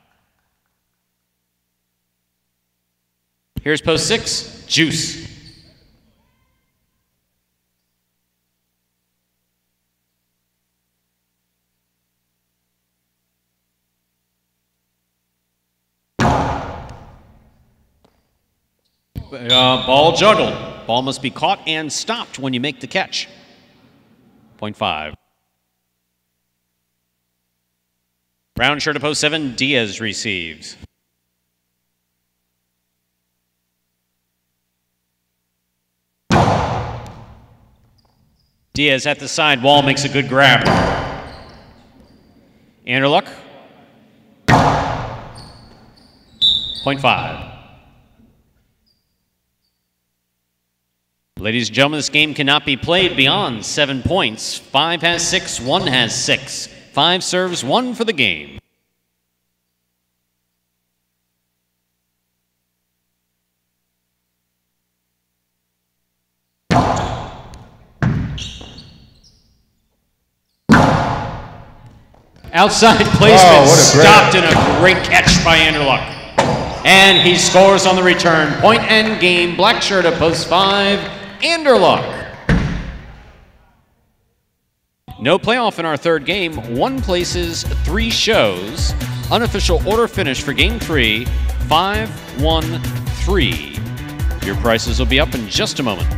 Here's post 6. Juice. Ball juggled. Ball must be caught and stopped when you make the catch. Point 5. Brown shirt to post 7. Diaz receives. Diaz at the side wall makes a good grab. Anderluck. Point 5. Ladies and gentlemen, this game cannot be played beyond 7 points. 5 has 6, 1 has 6. 5 serves, 1 for the game. Outside placement, stopped in a great catch by Anderluck. And he scores on the return. Point and game, black shirt at post 5. Anderluck. No playoff in our third game. 1 places, 3 shows. Unofficial order finish for game 3, 5-1-3. Your prices will be up in just a moment.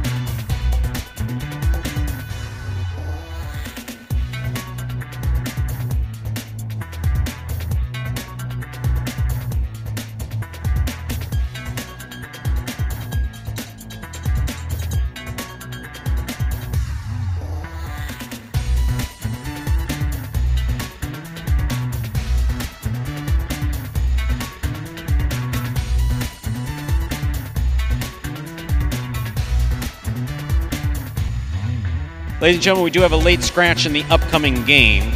Ladies and gentlemen, we do have a late scratch in the upcoming game.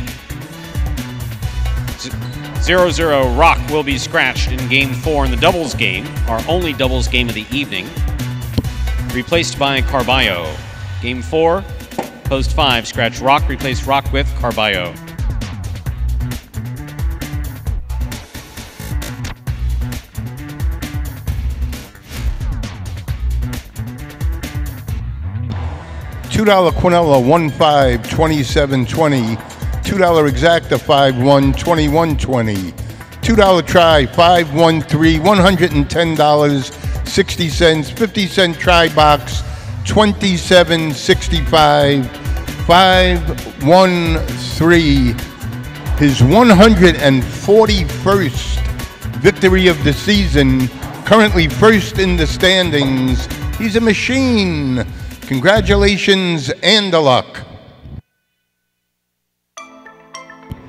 0-0 Rock will be scratched in game 4 in the doubles game, our only doubles game of the evening. Replaced by Carballo. Game 4, post 5, scratch Rock, replace Rock with Carballo. $2 Quinella 1-5, 27-20. $2 Exacta 5-1, 21-20. $2 Try 5-1-3, $110, 60 cents. 50-cent Try Box 27.65. 5-1-3. His 141st victory of the season. Currently first in the standings. He's a machine. Congratulations and a luck.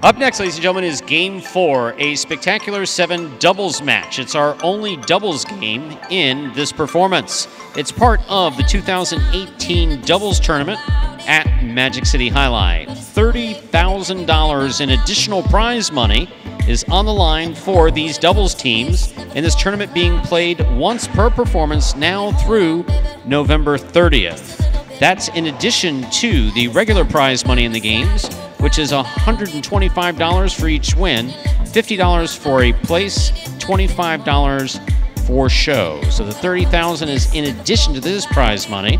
Up next, ladies and gentlemen, is Game 4, a spectacular 7 doubles match. It's our only doubles game in this performance. It's part of the 2018 doubles tournament at Magic City Jai-Alai. $30,000 in additional prize money is on the line for these doubles teams, and this tournament being played once per performance now through November 30th. That's in addition to the regular prize money in the games, which is $125 for each win, $50 for a place, $25 for show. So the $30,000 is in addition to this prize money.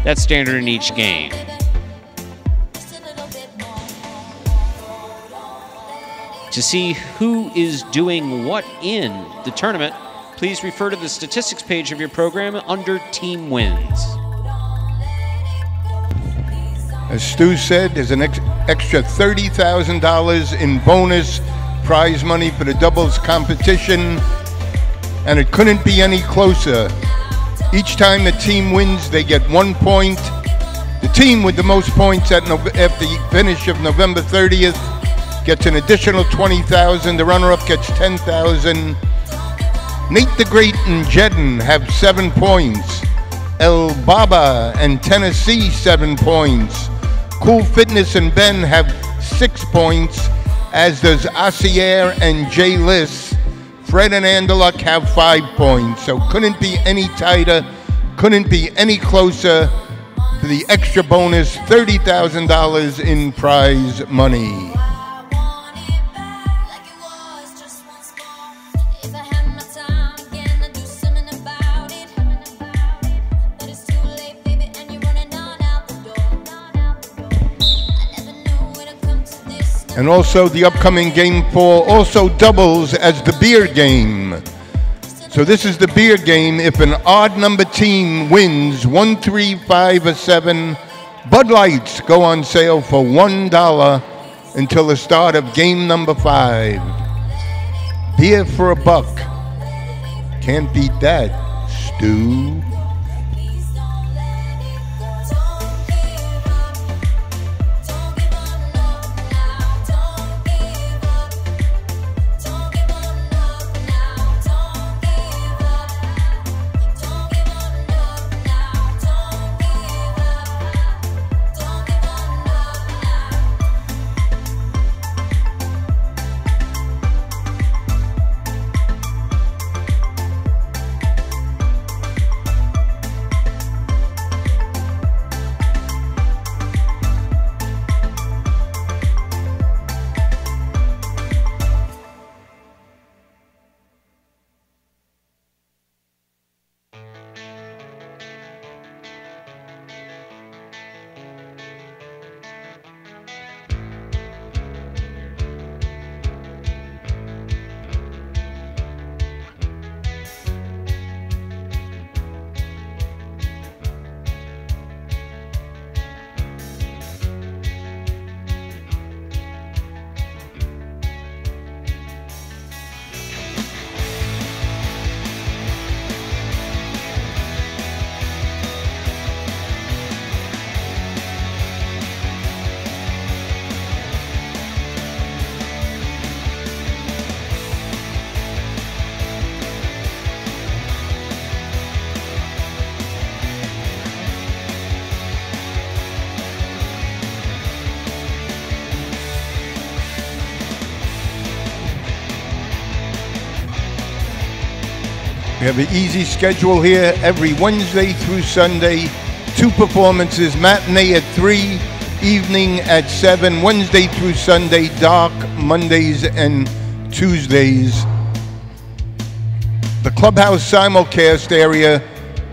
That's standard in each game. To see who is doing what in the tournament, please refer to the statistics page of your program under Team Wins. As Stu said, there's an extra $30,000 in bonus prize money for the doubles competition, and it couldn't be any closer. Each time the team wins, they get 1 point. The team with the most points at the finish of November 30th gets an additional $20,000. The runner-up gets $10,000. Nate the Great and Jedden have 7 points. El Baba and Tennessee 7 points. Cool Fitness and Ben have 6 points, as does Asier and Jay Liss. Fred and Andaluk have 5 points, so couldn't be any tighter, couldn't be any closer to the extra bonus $30,000 in prize money. And also the upcoming Game 4 also doubles as the beer game. So this is the beer game. If an odd number team wins 1, 3, 5, or 7, Bud Lights go on sale for $1 until the start of game number 5. Beer for $1. Can't beat that, Stu. We have an easy schedule here every Wednesday through Sunday. 2 performances, matinee at 3, evening at 7, Wednesday through Sunday, dark, Mondays and Tuesdays. The clubhouse simulcast area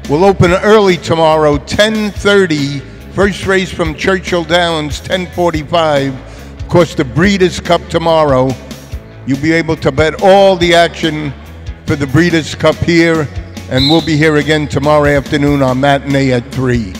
will open early tomorrow, 10:30, First race from Churchill Downs, 10:45. Of course, the Breeders' Cup tomorrow. You'll be able to bet all the action for the Breeders' Cup here, and we'll be here again tomorrow afternoon on Matinee at 3.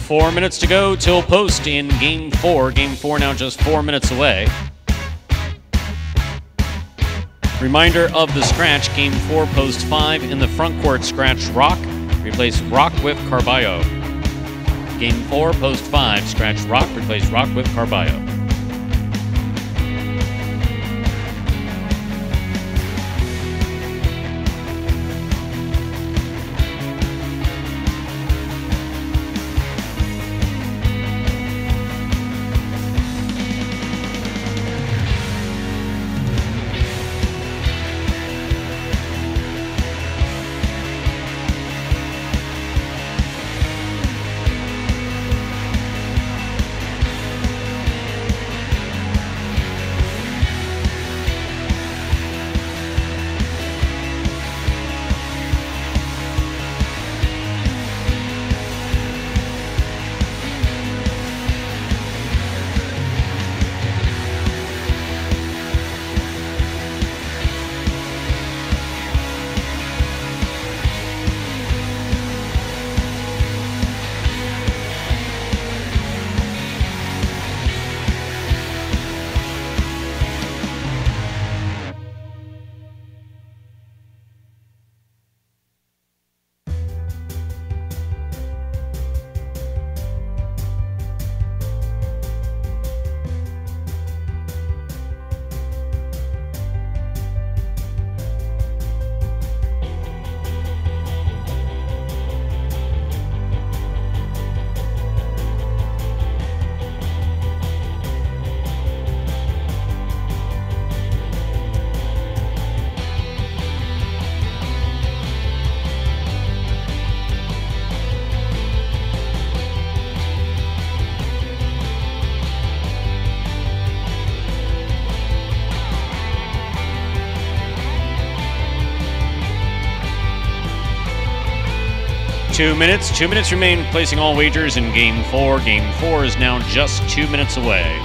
Four minutes to go till post in Game 4. Game 4 now just 4 minutes away. Reminder of the scratch, Game 4, post 5. In the front court, scratch Rock. Replace Rock with Carballo. Game 4, post 5, scratch Rock. Replace Rock with Carballo. Two minutes remain, placing all wagers in Game 4. Game 4 is now just 2 minutes away.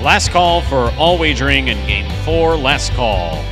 Last call for all wagering in Game 4. Last call.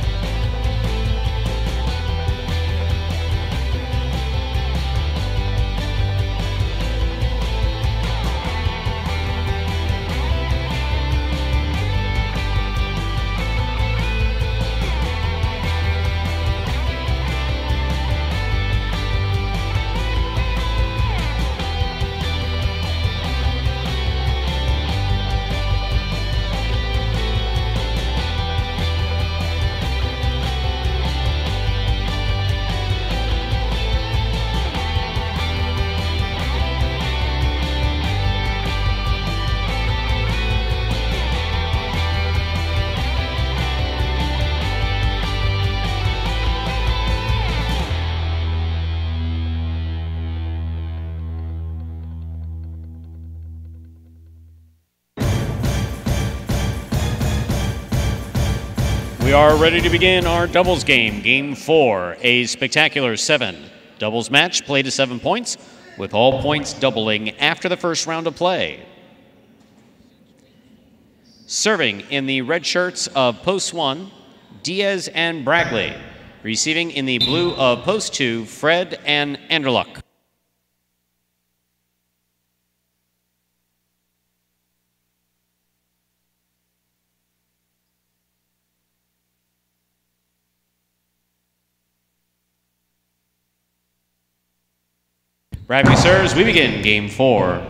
We are ready to begin our doubles game, Game 4, a spectacular 7 doubles match, play to 7 points, with all points doubling after the first round of play. Serving in the red shirts of Post 1, Diaz and Bragley. Receiving in the blue of Post 2, Fred and Anderluck. Bragley serves. We begin Game 4.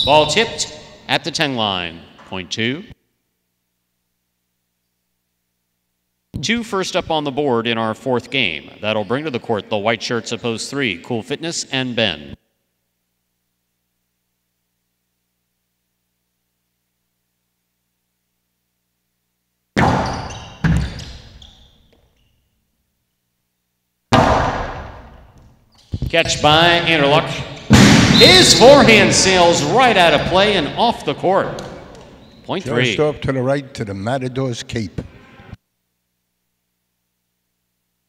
Ball tipped at the 10 line. Point 2. 2 first up on the board in our 4th game. That'll bring to the court the white shirts of Post 3, Cool Fitness and Ben. Catch by Anderluck. His forehand sails right out of play and off the court. Point 3. Just off to the right to the Matador's Cape.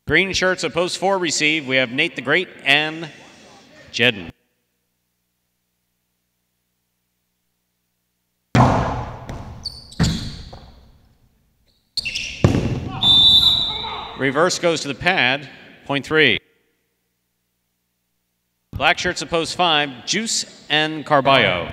Green shirts of Post 4 receive. We have Nate the Great and Jedden. Reverse goes to the pad. Point 3. Black shirts of Post 5, Juice and Carballo.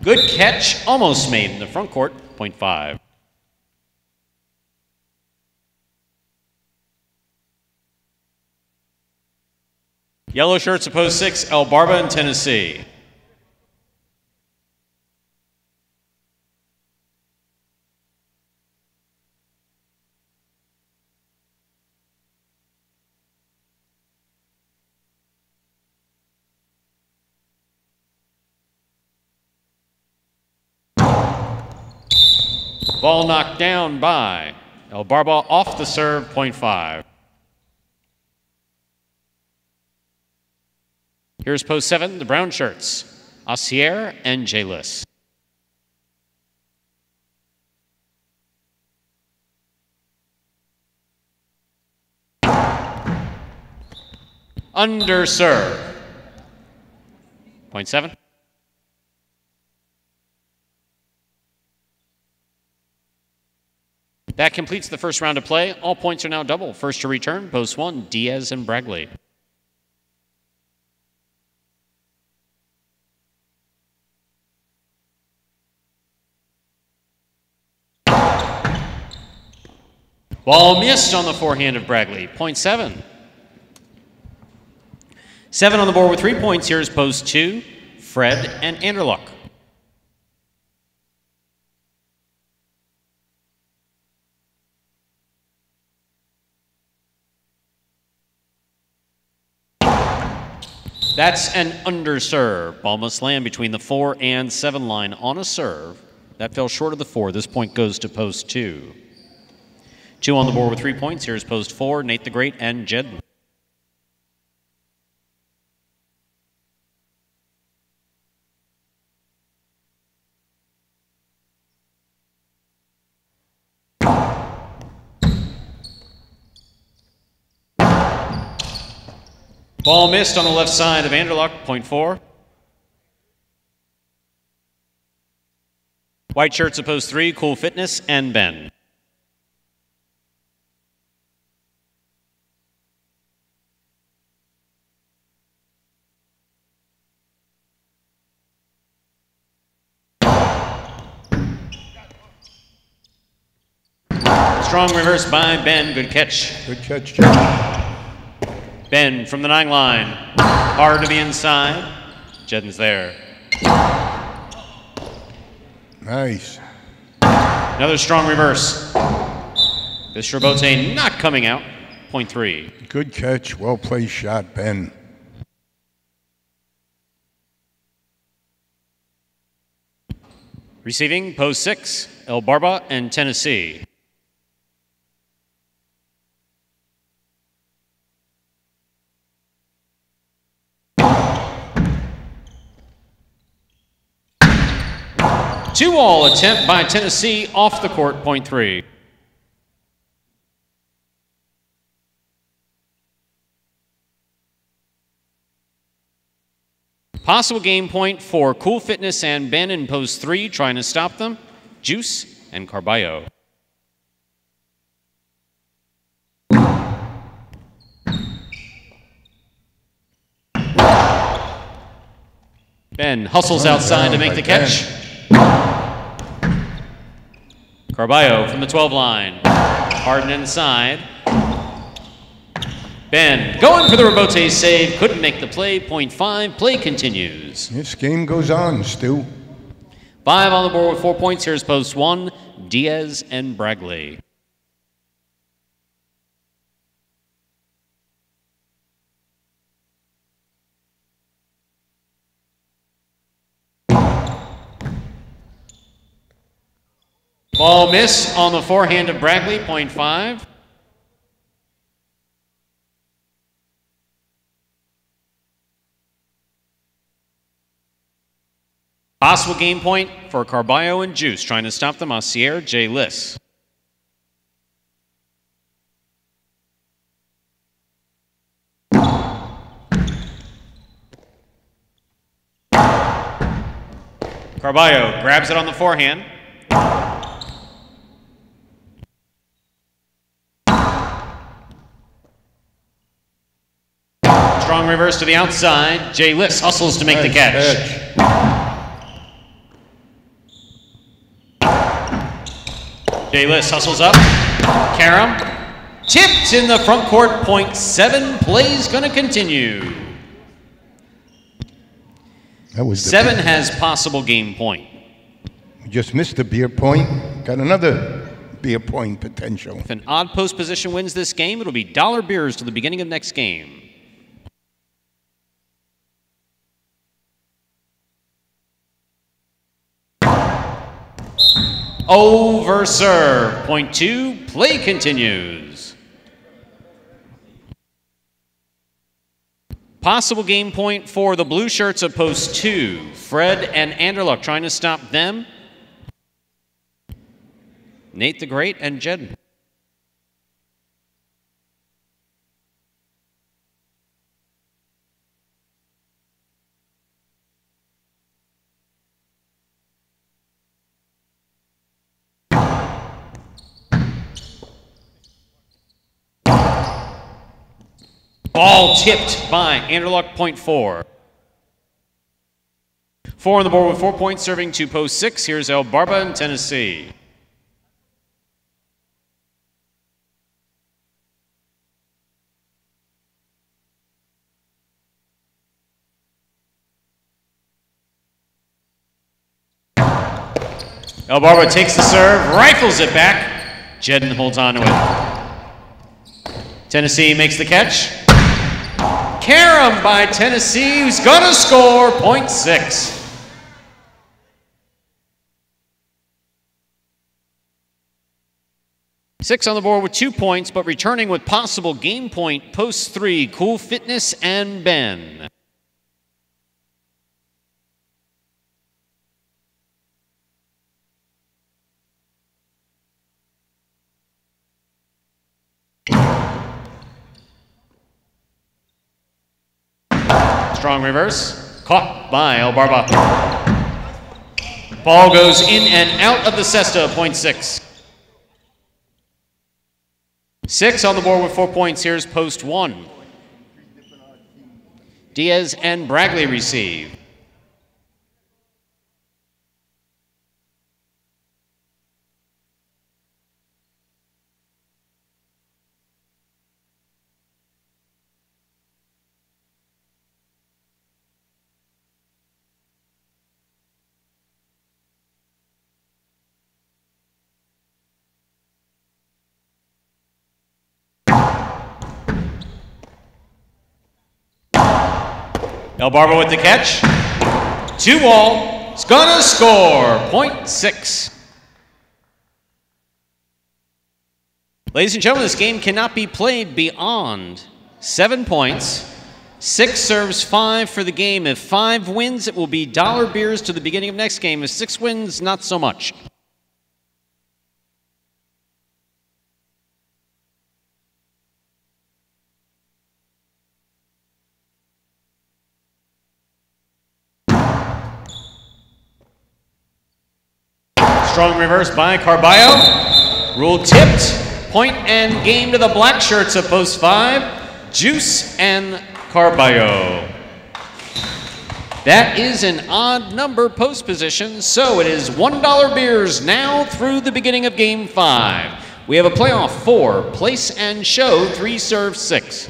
Good catch, almost made in the front court, point 5. Yellow shirts of Post 6, El Barba in Tennessee. Ball knocked down by El Barba off the serve, point 5. Here's Post 7, the brown shirts, Assier and J-List. Under serve. Point 7. That completes the first round of play. All points are now double. First to return, Post 1, Diaz and Bragley. Ball missed on the forehand of Bragley. Point 7. 7 on the board with 3 points. Here's Post 2, Fred and Anderluck. That's an underserve. Ball must land between the 4 and 7 line on a serve. That fell short of the 4. This point goes to Post 2. 2 on the board with 3 points. Here's Post 4, Nate the Great and Jed. Ball missed on the left side of Anderluck, point 4. White shirts opposed 3, Cool Fitness and Ben. Strong reverse by Ben, good catch. Good catch, Jed. Ben from the 9 line, hard to the inside. Jedden's there. Nice. Another strong reverse. This Robote not coming out, point 3. Good catch, well placed shot, Ben. Receiving, pose 6, El Barba and Tennessee. Two-all attempt by Tennessee off the court, point 3. Possible game point for Cool Fitness and Ben in pose 3, trying to stop them. Juice and Carballo. Ben hustles outside to make the catch. Carballo from the 12 line. Harden inside. Ben going for the Robote save. Couldn't make the play. Point 5. Play continues. This game goes on, Stu. 5 on the board with 4 points. Here's post 1. Diaz and Bragley. Ball miss on the forehand of Bragley, point 5. Possible game point for Carballo and Juice, trying to stop them. Massier, Jay Liss. Carballo grabs it on the forehand. Strong reverse to the outside. Jay Liss hustles to make the catch. Jay Liss hustles up. Karam. Tipped in the front court. Point 7. Play's going to continue. That was 7 has possible game point. We just missed the beer point. Got another beer point potential. If an odd post position wins this game, it'll be dollar beers to the beginning of next game. Over serve. Point 2. Play continues. Possible game point for the blue shirts of post 2. Fred and Anderluck trying to stop them. Nate the Great and Jedden. Ball tipped by Anderluck, point 4. 4 on the board with 4 points, serving to post 6. Here's El Barba in Tennessee. El Barba takes the serve, rifles it back. Jedden holds on to it. Tennessee makes the catch. Karam by Tennessee, who's gonna score, point 6. Six on the board with 2 points, but returning with possible game point, post 3, Cool Fitness and Ben. Strong reverse. Caught by El Barba. Ball goes in and out of the cesta, point 6. 6 on the board with 4 points. Here's post 1. Diaz and Bragley receive. El Barba with the catch. 2-all. It's gonna score. Point 6. Ladies and gentlemen, this game cannot be played beyond 7 points. 6 serves 5 for the game. If 5 wins, it will be dollar beers to the beginning of next game. If 6 wins, not so much. Strong reverse by Carballo. Rule tipped. Point and game to the black shirts of post 5. Juice and Carballo. That is an odd number post position, so it is $1 beers now through the beginning of game 5. We have a playoff 4, place and show, 3 serve 6.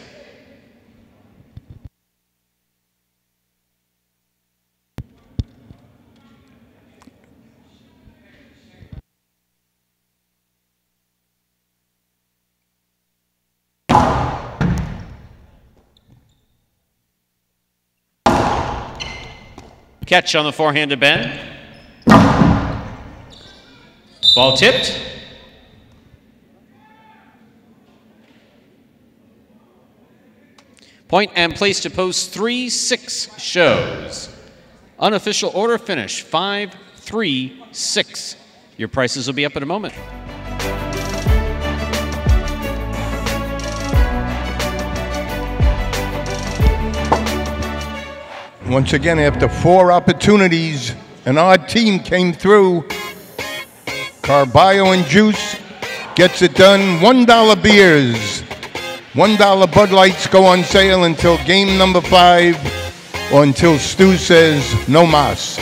Catch on the forehand to Ben. Ball tipped. Point and place to post 3, 6 shows. Unofficial order finish 5, 3, 6. Your prices will be up in a moment. Once again, after 4 opportunities, an odd team came through. Carballo and Juice gets it done. $1 beers. $1 Bud Lights go on sale until game number 5 or until Stu says no mas.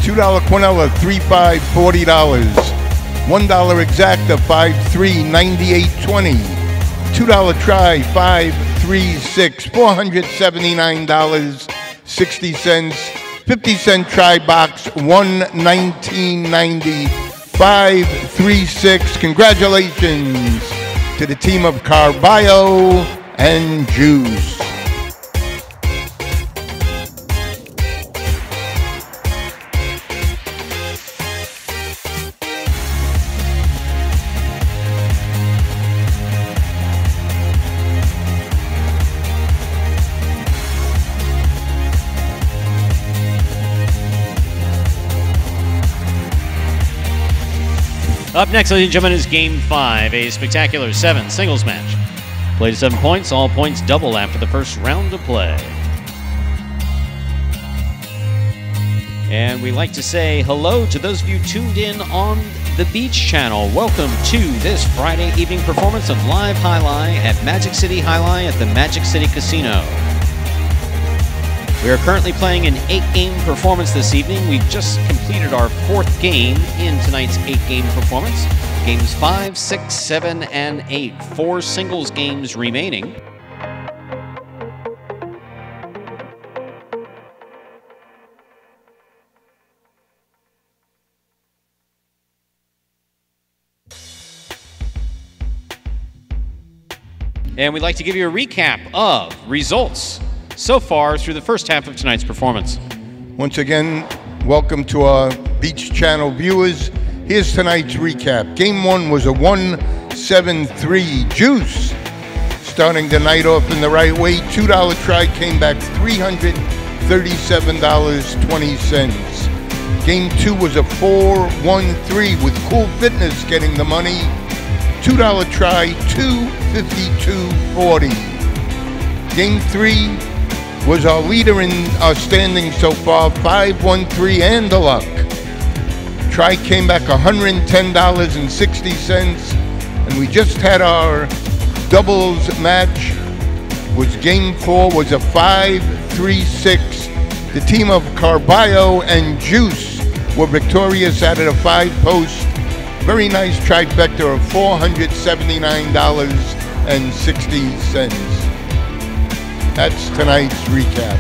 $2 Quinella, 3-5, $40. $1 Exacta, 5-3, $98.20. $2 Try, 5-3-6, $479.60. 50-cent Try Box, $119.90. 5-3-6. Congratulations to the team of Carballo and Juice. Up next, ladies and gentlemen, is Game 5, a spectacular 7 singles match. Play to 7 points, all points double after the first round of play. And we like to say hello to those of you tuned in on the Beach Channel. Welcome to this Friday evening performance of Live Highlight at Magic City Highlight at the Magic City Casino. We are currently playing an 8-game performance this evening. We've just completed our 4th game in tonight's 8-game performance. Games 5, 6, 7, and 8. 4 singles games remaining. And we'd like to give you a recap of results so far through the first half of tonight's performance. Once again, welcome to our Beach Channel viewers. Here's tonight's recap. Game 1 was a 1-7-3 juice. Starting the night off in the right way, $2 try came back $337.20. Game 2 was a 4-1-3 with Cool Fitness getting the money. $2 try, $252.40. Game 3 was our leader in our standings so far, 5-1-3 and the luck. Try came back $110.60, and we just had our doubles match. Was Game 4 was a 5-3-6. The team of Carballo and Juice were victorious out of the 5-post. Very nice trifecta of $479.60. That's tonight's recap.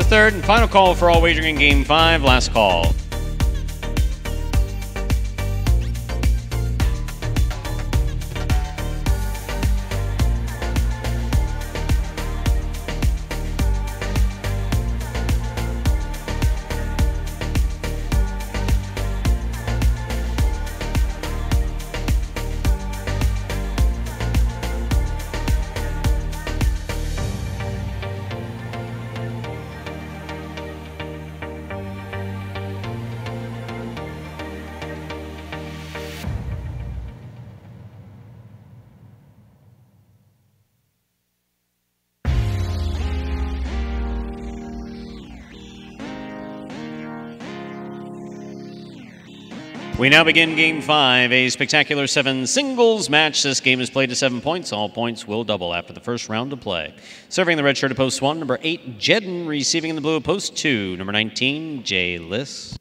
Third and final call for all wagering in Game 5. Last call. We now begin Game 5, a spectacular 7 singles match. This game is played to 7 points. All points will double after the first round of play. Serving the red shirt of post 1, number 8, Jedden. Receiving in the blue of post 2, number 19, Jay Liss.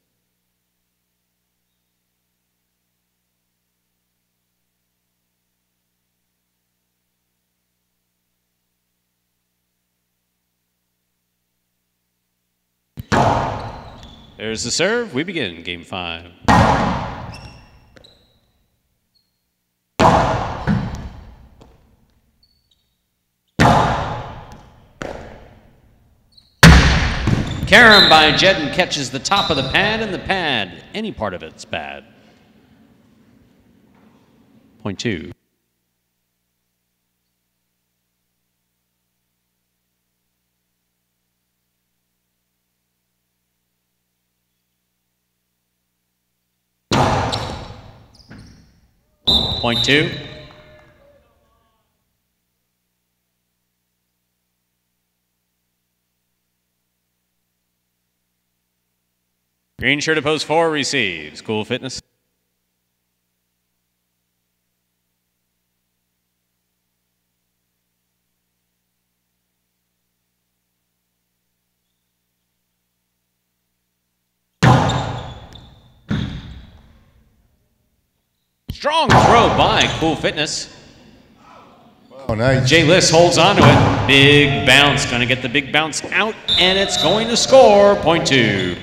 There's the serve. We begin Game 5. Karam by Jedden catches the top of the pad, and the pad, any part of it's bad. Point 2. Point 2. Green shirt at post 4 receives. Cool Fitness. Strong throw by Cool Fitness. Oh, nice. Jay Liss holds on to it. Big bounce. Going to get the big bounce out, and it's going to score. Point 2.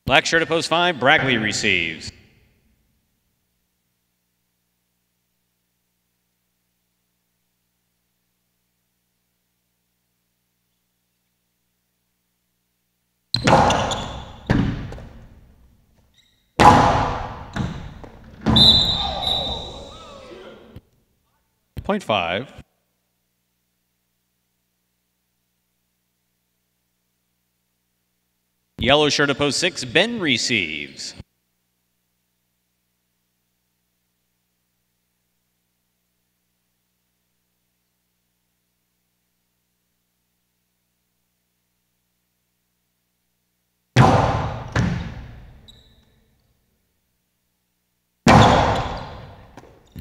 Black shirt at post 5. Bragley receives. Point 5. Yellow shirt at post 6. Ben receives.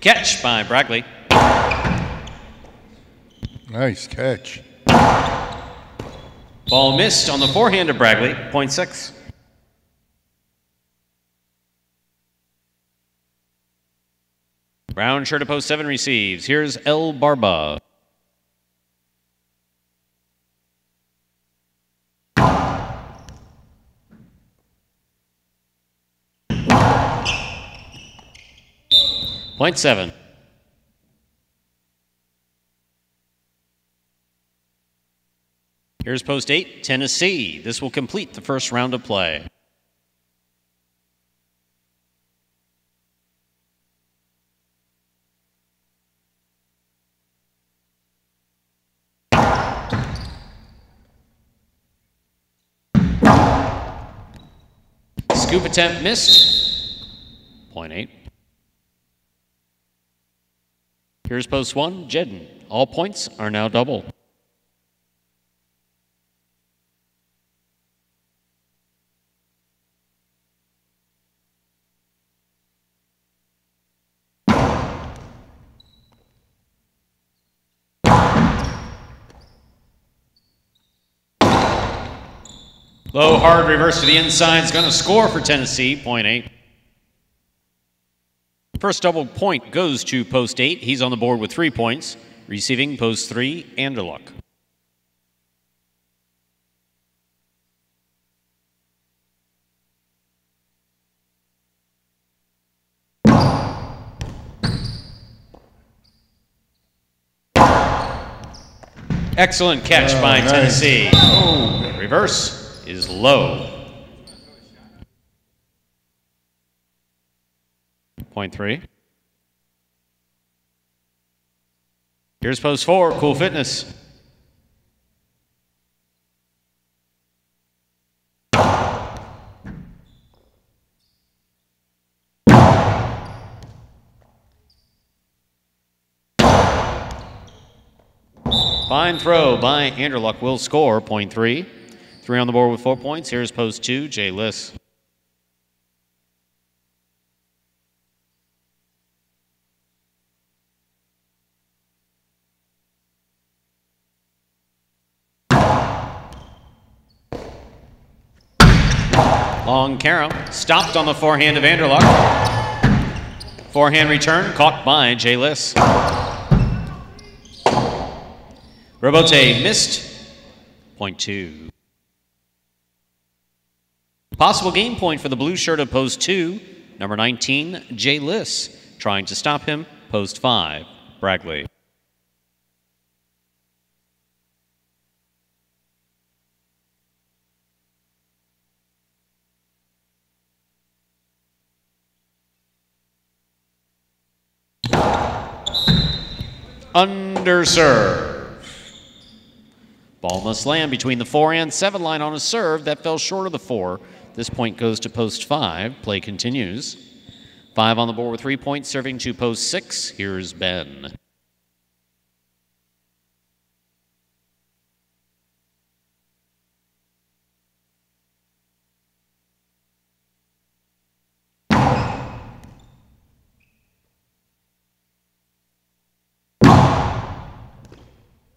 Catch by Bragley. Nice catch. Ball missed on the forehand of Bragley. Point 6. Brown shirt at post 7 receives. Here's El Barba. Point 7. Here's post 8, Tennessee. This will complete the first round of play. Scoop attempt missed. Point 8. Here's post 1, Jedden. All points are now double. Low, hard reverse to the inside is going to score for Tennessee. Point 8. First double point goes to post 8. He's on the board with 3 points. Receiving post 3, Anderluck. Excellent catch by Tennessee. Oh, reverse is low. Point 3. Here's post 4, Cool Fitness. Fine throw by Anderluck will score. Point 3. 3 on the board with 4 points. Here's post 2, Jay Liss. Long Carom stopped on the forehand of Anderluck. Forehand return caught by Jay Liss. Robote missed. Point 2. Possible game point for the blue shirt of post 2, number 19, Jay Liss. Trying to stop him, post 5, Bragley. under serve. Ball must land between the 4 and 7 line on a serve that fell short of the 4. This point goes to post 5. Play continues. 5 on the board with 3 points, serving to post 6. Here's Ben.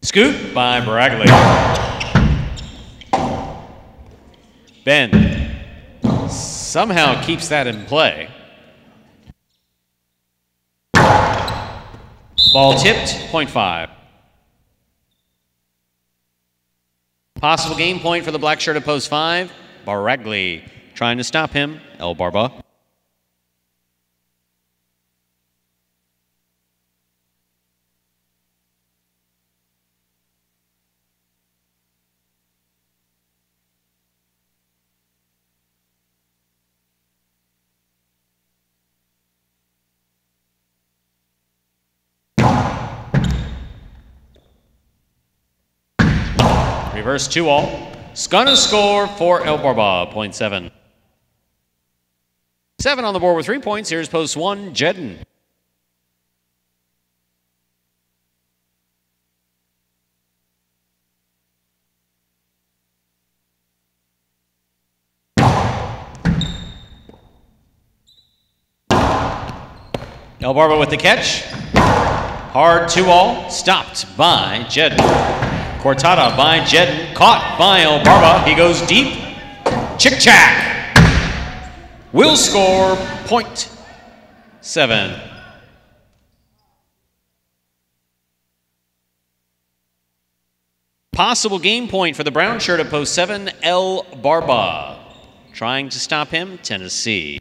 Scoop by Bragley. Ben somehow keeps that in play. Ball tipped, point 5. Possible game point for the black shirt at post 5. Bragley trying to stop him. El Barba. Reverse 2-all. Gonna score for El Barba, point 7. 7 on the board with 3 points. Here's post 1, Jedden. El Barba with the catch. Hard 2-all, stopped by Jedden. Cortada by Jedden, caught by El Barba. He goes deep. Chick-chack. Will score, point 7. Possible game point for the brown shirt at post 7, El Barba. Trying to stop him, Tennessee.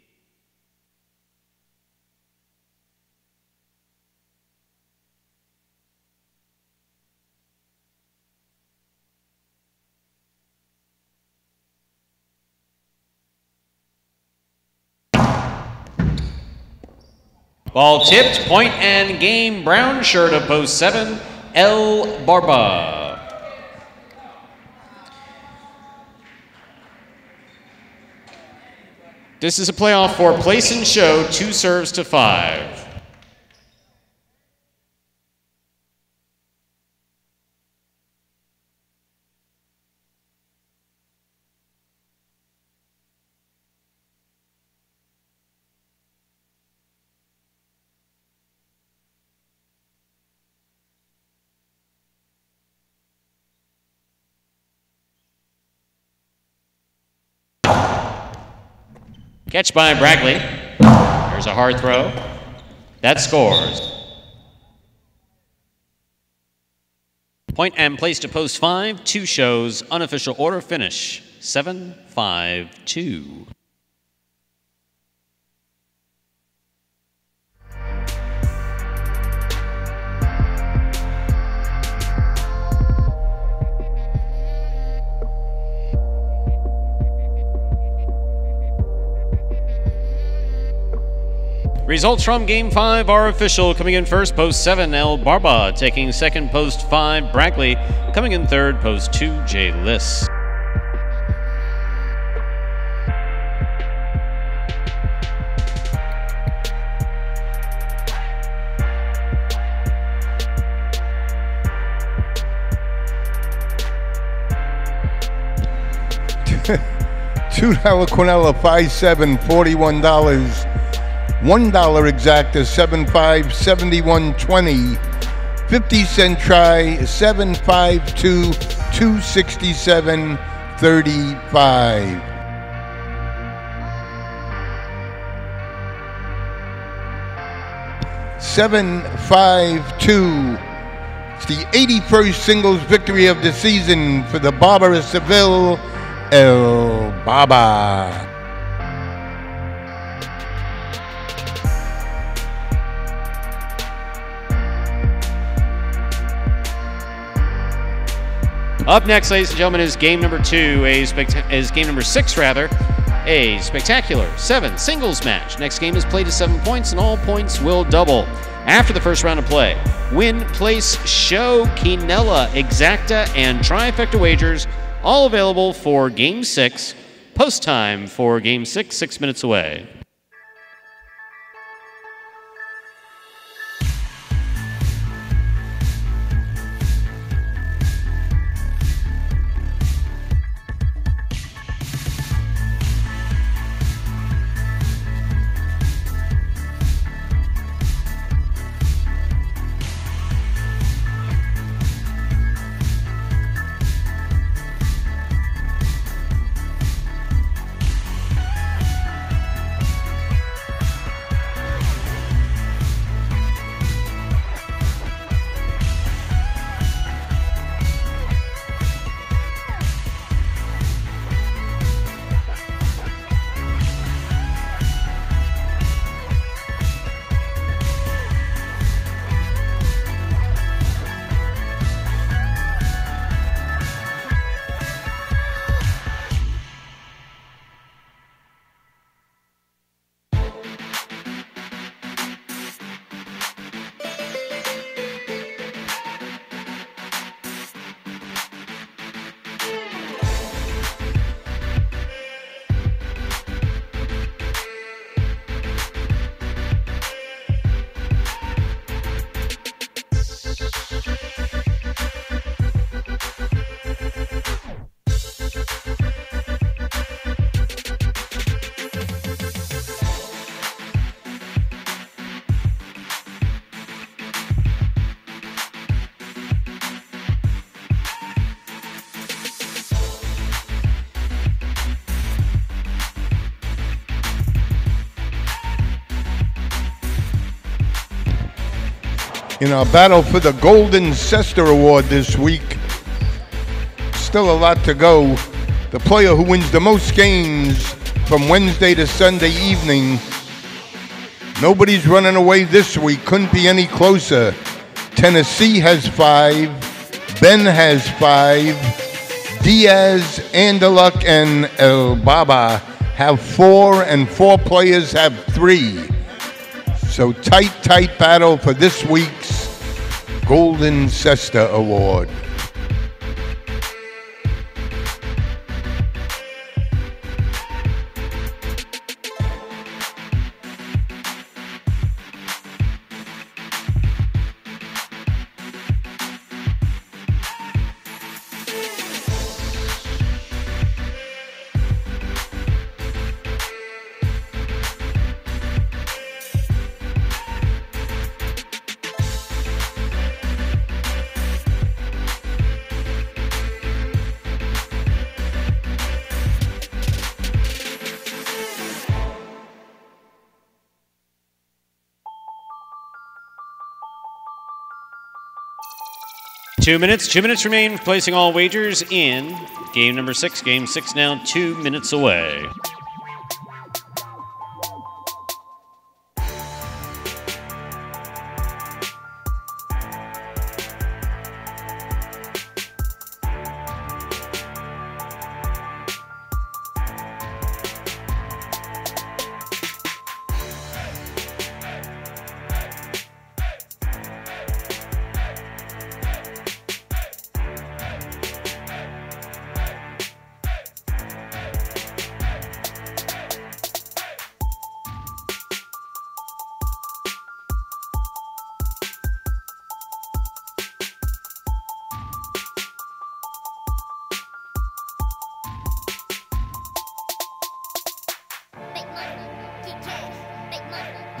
Ball tipped, point and game, brown shirt of post 7, El Barba. This is a playoff for place and show, 2 serves to 5. Catch by Bragley. There's a hard throw. That scores. Point and place to post 5. 2 shows. Unofficial order finish. 7-5-2. Results from Game 5 are official. Coming in first, post 7, El Barba. Taking second, post 5, Bragley. Coming in third, post 2, Jay Liss. $2 Quinella, 5-7, $41. $1 exacta, 7-5, 71.20. 50-cent try, 7-5-2, 267.35. $7-5-2. It's the 81st singles victory of the season for the Barber of Seville, El Barba. Up next, ladies and gentlemen, is game number 2, is game number 6 rather, a spectacular 7 singles match. Next game is played to 7 points, and all points will double. After the first round of play, Win, place, show, Quinella, Exacta, and Trifecta wagers, all available for Game 6. Post time for Game 6, 6 minutes away. In our battle for the Golden Cester Award this week, still a lot to go. The player who wins the most games from Wednesday to Sunday evening, nobody's running away this week, couldn't be any closer. Tennessee has 5, Ben has 5, Diaz, Andaluk, and El Baba have 4, and 4 players have 3. So tight battle for this week's Golden Cester Award. Two minutes remain, placing all wagers in game number 6. Game 6 now 2 minutes away.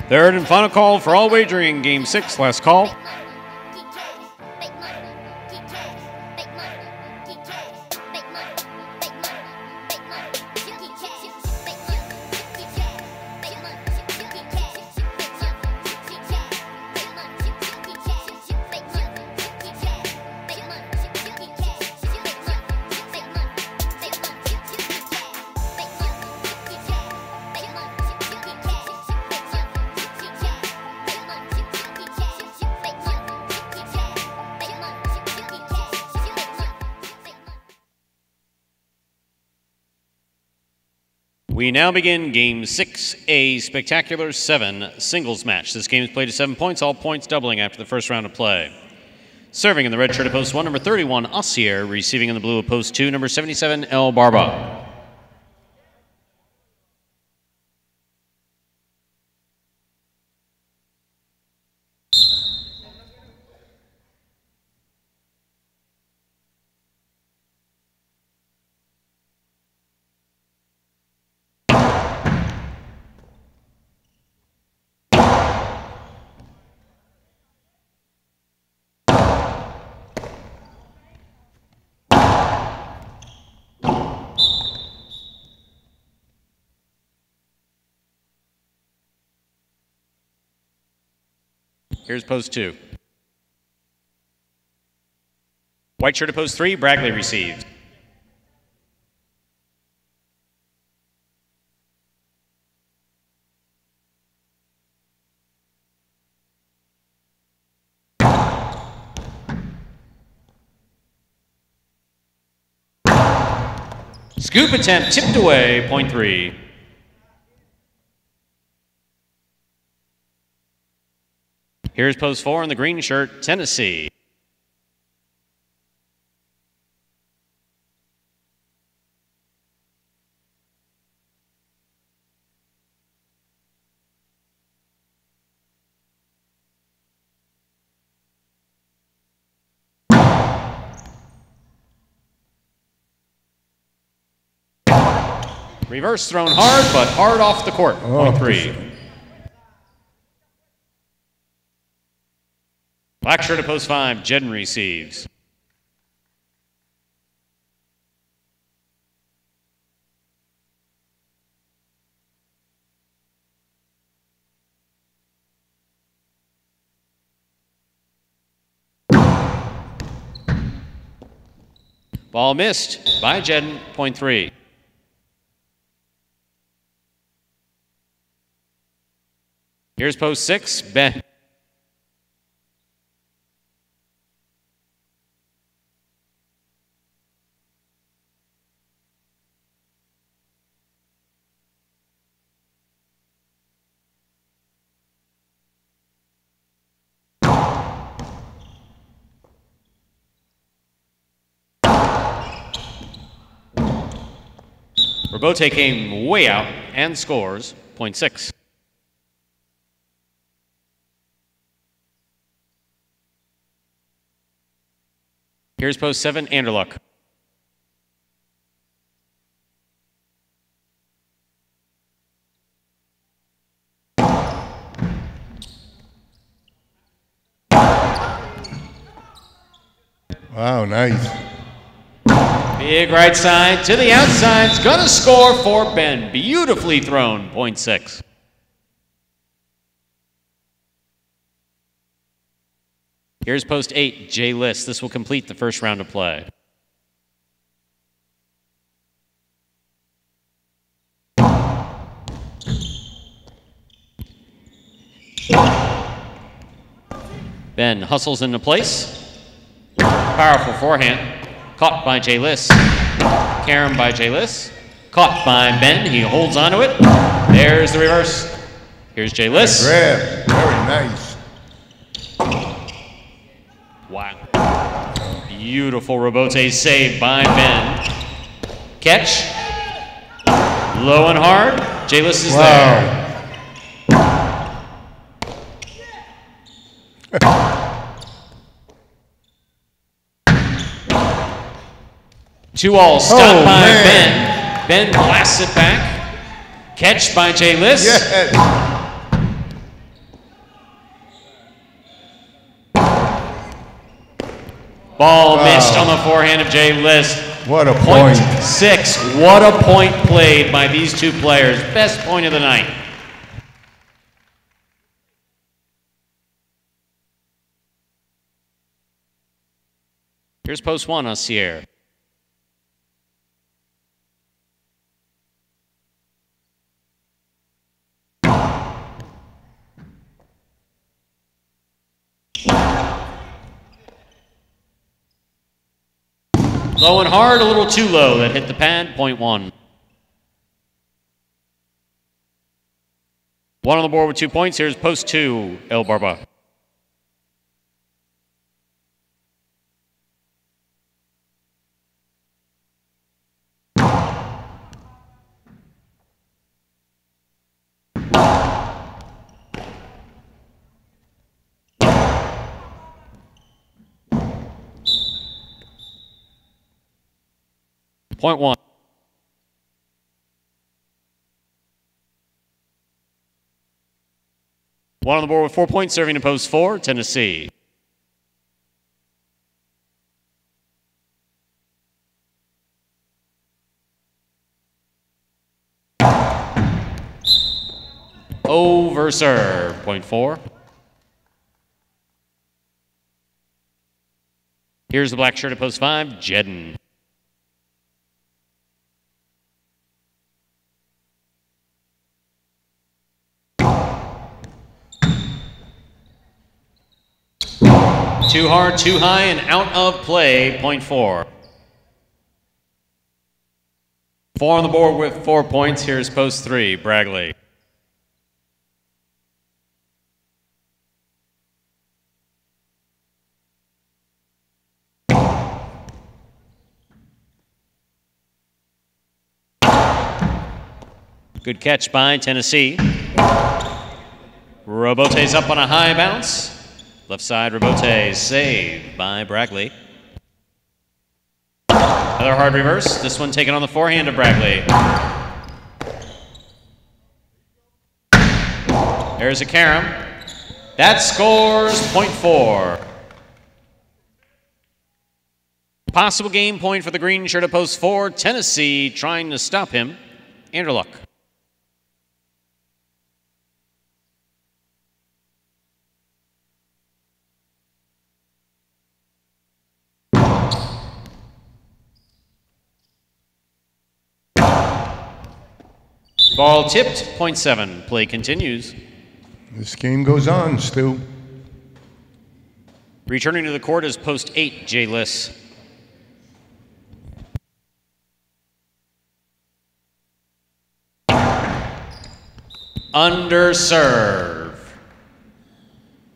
Third and final call for all wagering. Game 6, last call. We now begin Game 6, a spectacular 7 singles match. This game is played at 7 points, all points doubling after the first round of play. Serving in the red shirt of post 1, number 31, Asier. Receiving in the blue of post 2, number 77, El Barba. Here's post 2. White shirt of post 3, Bragley receives. Scoop attempt tipped away, point 3. Here's post 4 in the green shirt, Tennessee. Reverse thrown hard, but hard off the court, point 3. Black shirt of post 5, Jedden receives. Ball missed by Jedden, point 3. Here's post 6, Ben. Robote came way out and scores, point 6. Here's post 7, Anderluck. Wow, nice. Big right side to the outside. It's gonna score for Ben. Beautifully thrown, point 6. Here's post 8, Jay List. This will complete the first round of play. Ben hustles into place. Powerful forehand. Caught by Jay List. Carom by Jay List. Caught by Ben. He holds onto it. There's the reverse. Here's Jay List. Grab. Very nice. Wow. Beautiful Robote save by Ben. Catch. Low and hard. Jay List is there. 2-all, stopped by Ben. Ben blasts it back. Catch by Jay List. Yes. Ball missed on the forehand of Jay List. What a point. 6. What a point played by these two players. Best point of the night. Here's post 1 on Sierra. Low and hard, a little too low. That hit the pad, point 1. One on the board with 2 points. Here's post 2, El Barba. Point 1. One on the board with 4 points, serving to post 4, Tennessee. Over serve, point 4. Here's the black shirt at post 5, Jedden. Too hard, too high, and out of play, point 4. 4 on the board with 4 points. Here's post 3, Bragley. Good catch by Tennessee. Robote's up on a high bounce. Left side, Robote, saved by Bragley. Another hard reverse. This one taken on the forehand of Bragley. There's a carom. That scores point 4. Possible game point for the green shirt at post 4. Tennessee trying to stop him. Anderluck. Ball tipped, point 7. Play continues. This game goes on, Stu. Returning to the court is post 8, Jay Liss. Under serve.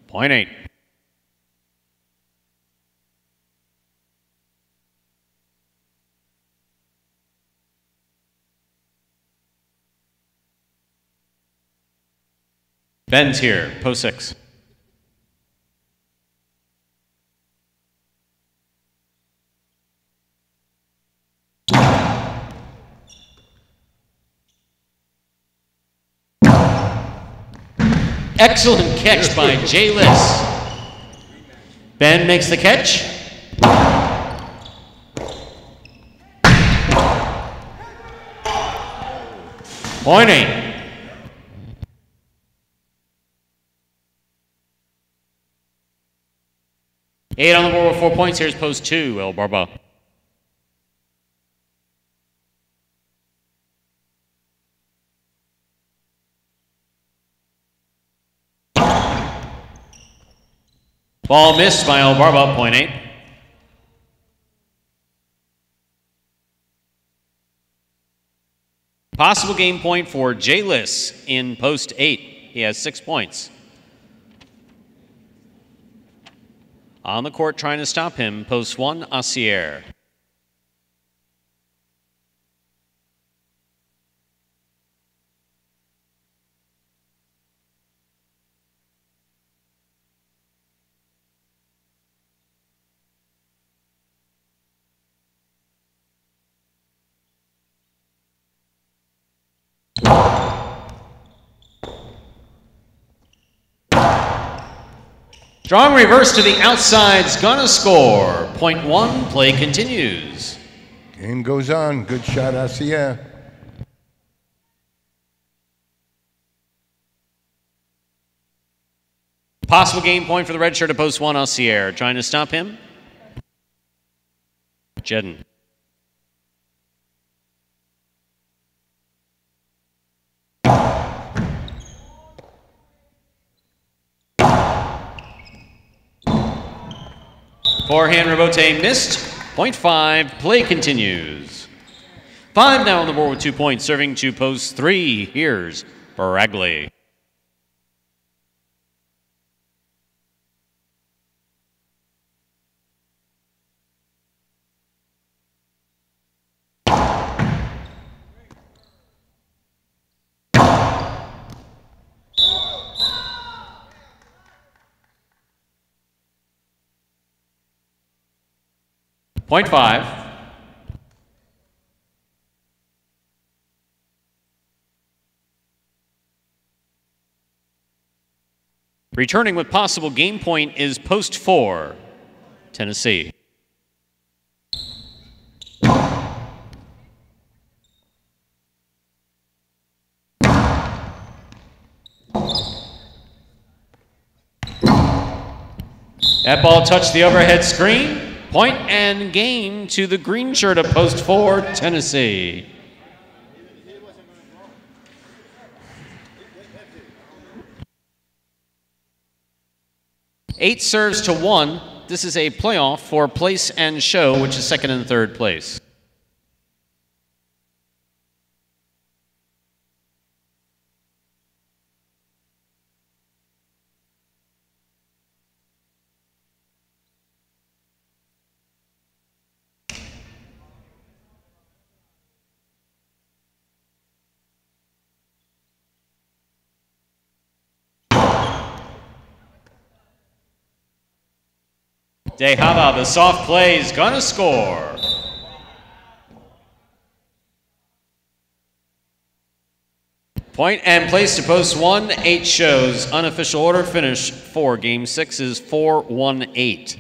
Point 8. Ben's here, post 6. Excellent catch by Jay Liss. Ben makes the catch. Point 8. Eight on the board with 4 points. Here's post 2, El Barba. Ball missed by El Barba, point 8. Possible game point for Jay Liss in post 8. He has 6 points. On the court trying to stop him, post 1, Assier. Strong reverse to the outside's gonna score. Point 1, play continues. Game goes on. Good shot, Assier. Possible game point for the red shirt at post 1, Assier. Trying to stop him. Jedden. Forehand Robote missed. Point 5, play continues. 5 now on the board with 2 points, serving to post 3. Here's Bragley. Point 5. Returning with possible game point is post 4, Tennessee. That ball touched the overhead screen. Point and game to the green shirt of post 4, Tennessee. Eight serves to 1. This is a playoff for place and show, which is second and third place. Dehava, the soft play, is gonna score. Point and place to post 1, 8 shows. Unofficial order finish for game 6 is 4-1-8.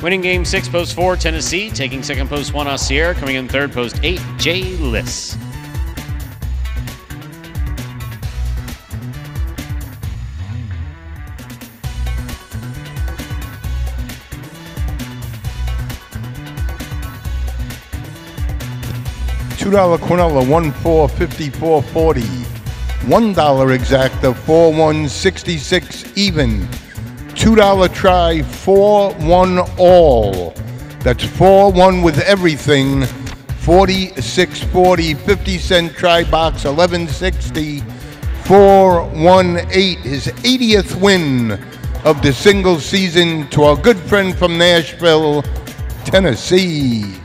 Winning game 6, post 4, Tennessee. Taking second, post 1, Ausier. Coming in third, post 8, Jay Liss. $2 Quinella, 1-4, 54.40. $1 exacta, 4-1, 66 even. $2 try, 4-1 all. That's 4-1 with everything. 46.40, 50-cent try box, 11.60. 4-1-8, his 80th win of the single season to our good friend from Nashville, Tennessee.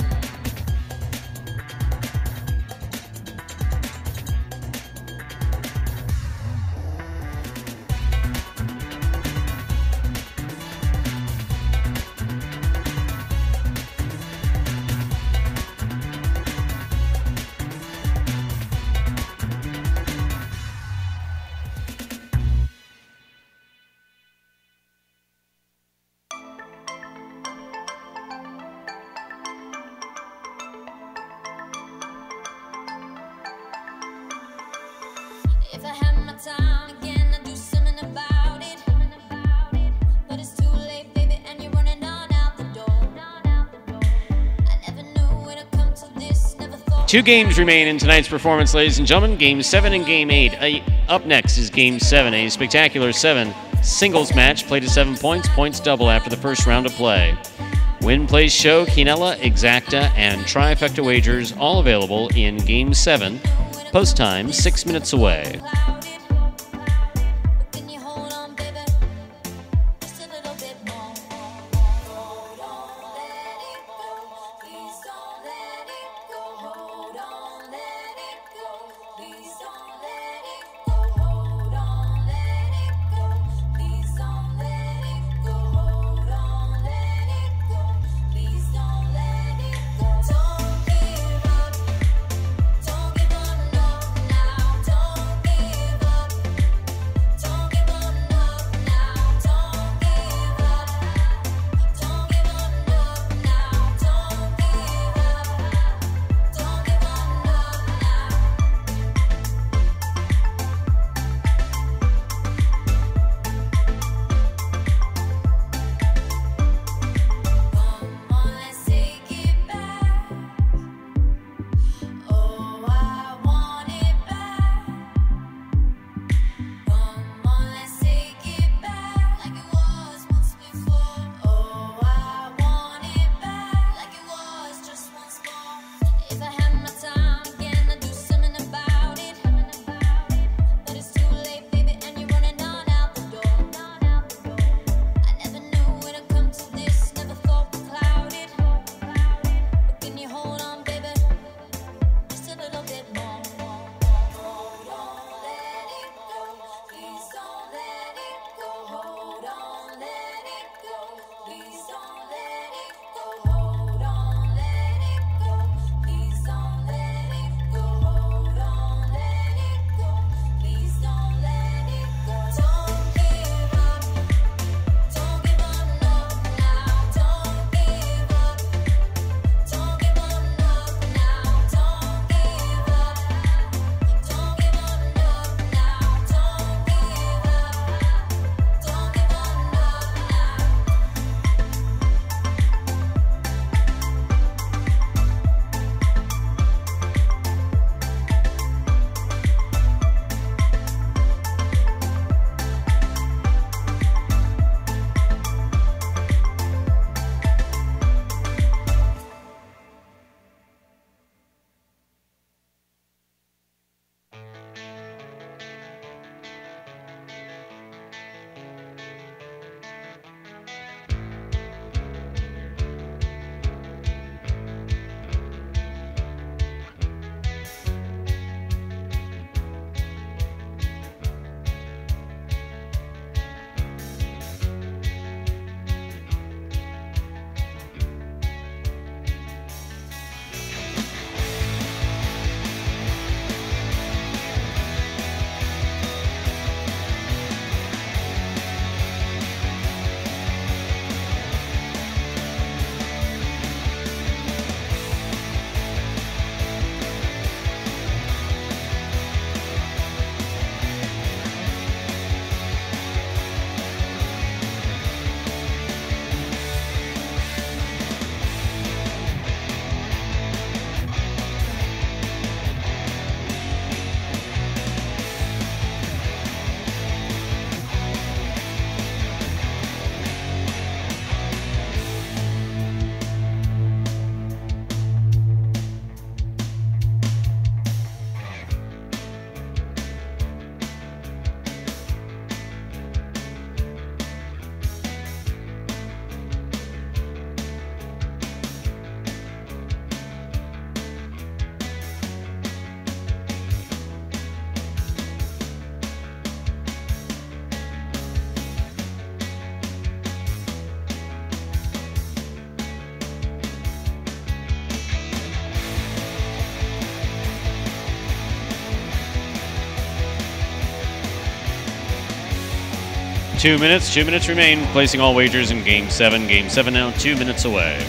If I had my time again, I'd do something about it. But it's too late, baby, and you're running on out the door. I never knew it'd come to this, never thought. 2 games remain in tonight's performance, ladies and gentlemen. Game 7 and Game 8. Up next is Game 7, a spectacular 7 singles match played at 7 points. Points double after the first round of play. Win, place, show, quinella, exacta, and trifecta wagers all available in Game 7. Post time 6 minutes away. Don't give up now. Don't give 2 minutes. 2 minutes remain. Placing all wagers in Game 7. Game 7 now 2 minutes away.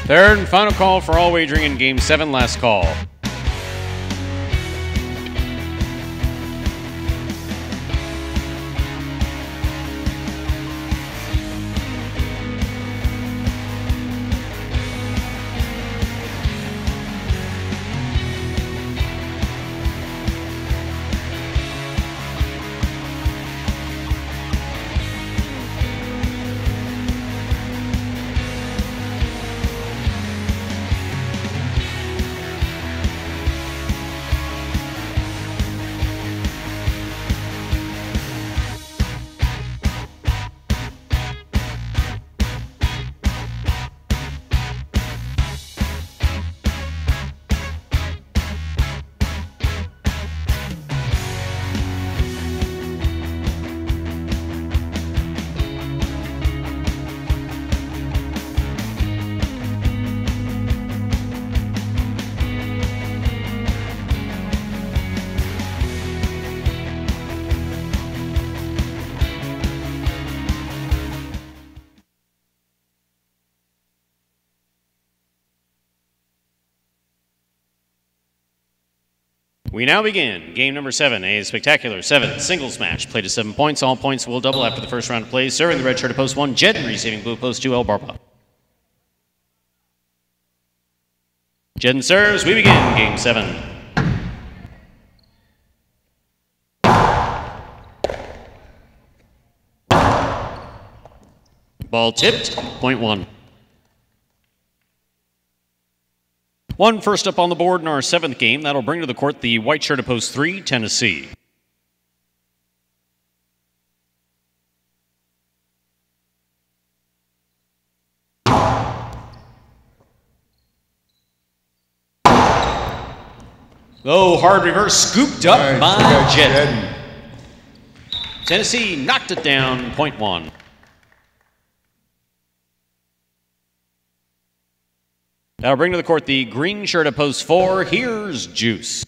Third and final call for all wagering in Game 7, last call. We now begin game number 7, a spectacular 7 singles match. Played to 7 points. All points will double after the first round of plays. Serving the red shirt at post 1, Jed, receiving blue post 2, El Barba. Jed serves. We begin game 7. Ball tipped, point 1. 1 first up on the board in our 7th game. That'll bring to the court the white shirt at post 3, Tennessee. Oh, hard reverse scooped up by Jed. Tennessee knocked it down, point 1. That'll bring to the court the green shirt at post 4. Here's Juice.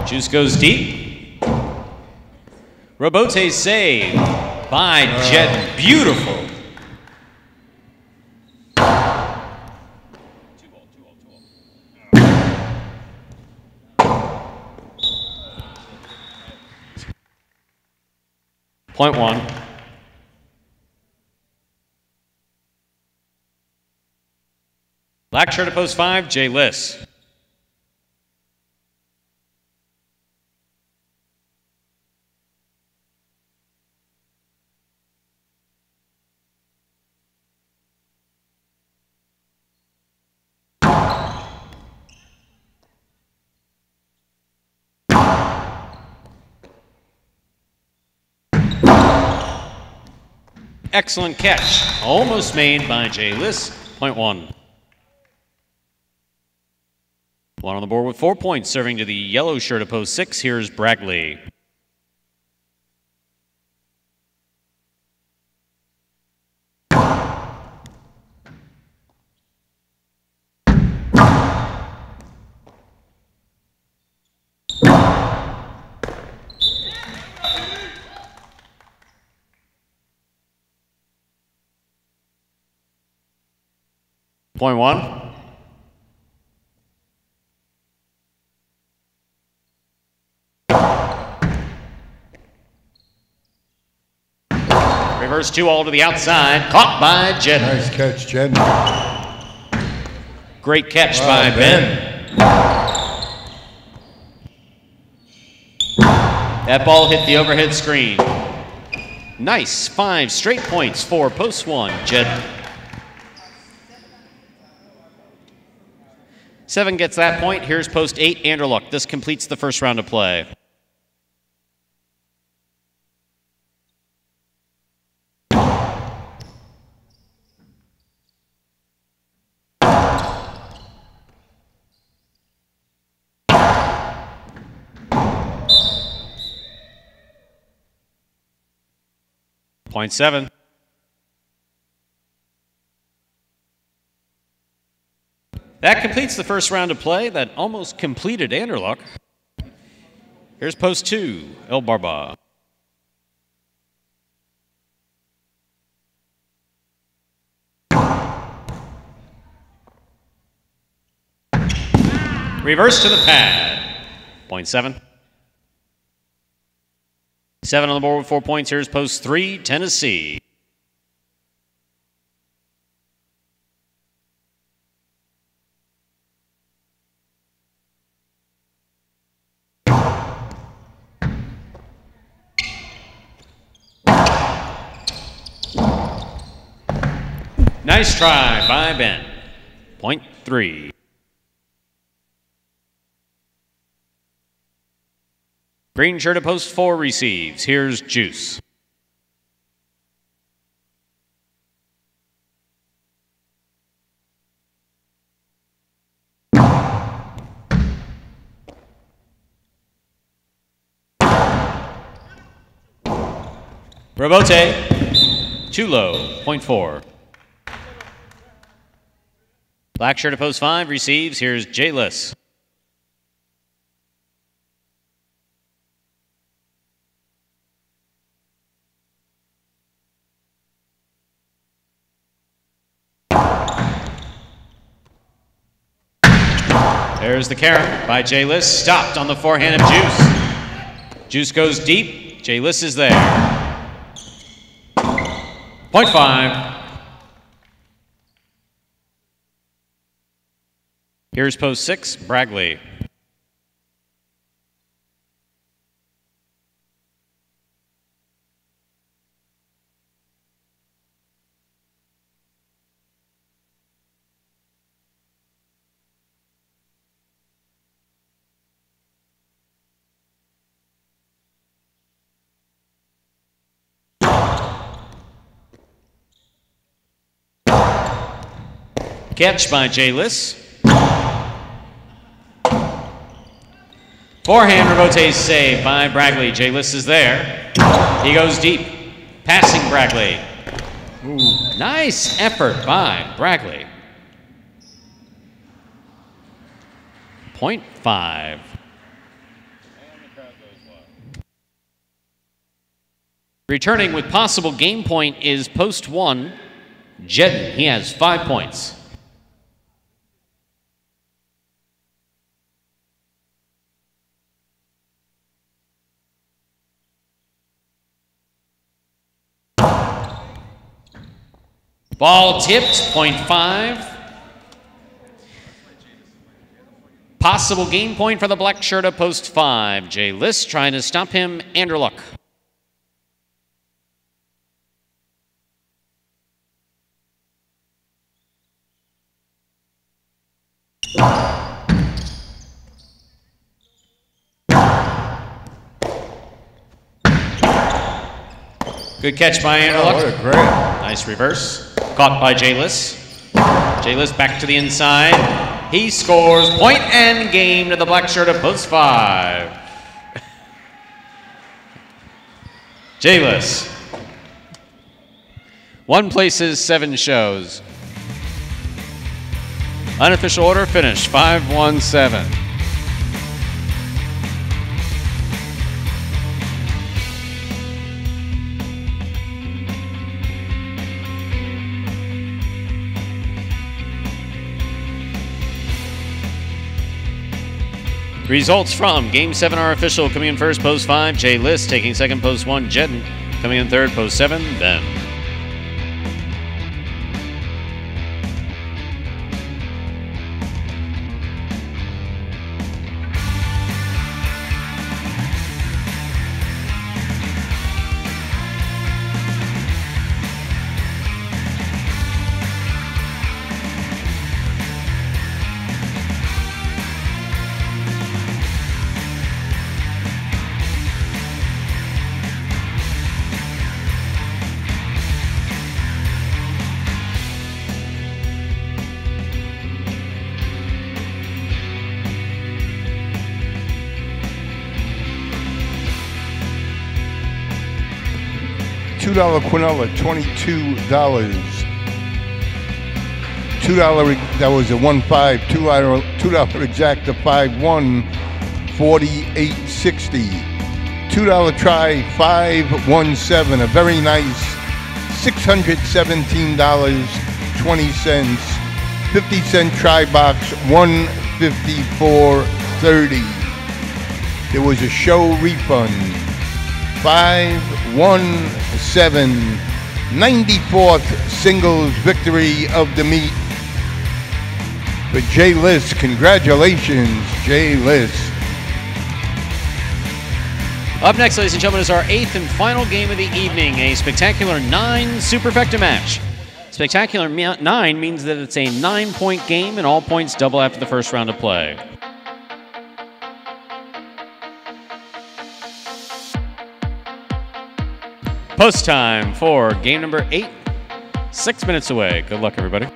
Juice goes deep. Robote save by Jed. Beautiful. Point 1. Black shirt at post 5, Jay Liss. Excellent catch. Almost made by Jay Liss. Point 1. 1 on the board with 4 points, serving to the yellow shirt at post 6. Here's Bragley. Point 1. Reverse 2-all to the outside. Caught by Jedden. Nice catch, Jedden. Great catch by Ben. That ball hit the overhead screen. Nice. 5 straight points for post 1, Jedden. 7 gets that point. Here's post 8, Anderluck. This completes the first round of play. Point 7. That completes the first round of play. That almost completed Anderluck. Here's post 2, El Barba. Reverse to the pad. Point 7. 7 on the board with 4 points. Here's post 3, Tennessee. Nice try by Ben. Point 3. Green shirt at post 4 receives. Here's Juice. Robote. Too low. Point 4. Black shirt at post 5 receives. Here's J-Less. There's the carry by J-List. Stopped on the forehand of Juice. Juice goes deep. J-List is there. Point 5. Here's post 6, Bragley. Catch by J-List. Forehand Robote save by Bragley. J-List is there. He goes deep. Passing Bragley. Ooh. Nice effort by Bragley. Point 5. Returning with possible game point is post 1, Jedden. He has 5 points. Ball tipped, point 5. Possible game point for the black shirt of post 5. J-List trying to stop him, Anderluck. Good catch by Anderluck. Oh, what a great. Nice reverse. Caught by J-List. J-List back to the inside. He scores. Point and game to the black shirt of post 5. J-List. 1 places, 7 shows. Unofficial order finish 5-1-7. Results from Game 7 are official. Coming in first, post 5, J-List. Taking second, post 1, Jedden. Coming in third, post 7, Ben. $2 quinola, $22. $2, that was a 1.5. $2 exacta, 5.1, $48.60. $2 try, 5.17, a very nice $617.20. 50-cent try box, $154.30. There was a show refund, 5-1-7, 94th singles victory of the meet for Jay Liss. Congratulations, Jay Liss. Up next, ladies and gentlemen, is our 8th and final game of the evening, a Spectacular 9 Superfecta match. Spectacular 9 means that it's a 9-point game and all points double after the first round of play. Post time for game number 8. 6 minutes away. Good luck, everybody.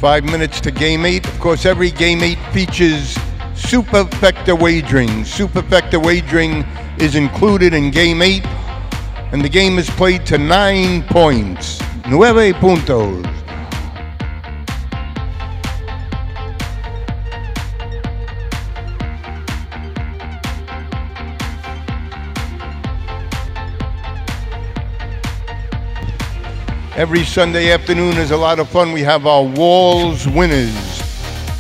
Five minutes to game 8. Of course, every game 8 features Superfecta wagering. Superfecta wagering is included in game 8, and the game is played to 9 points. 9 puntos. Every Sunday afternoon is a lot of fun. We have our Walls winners.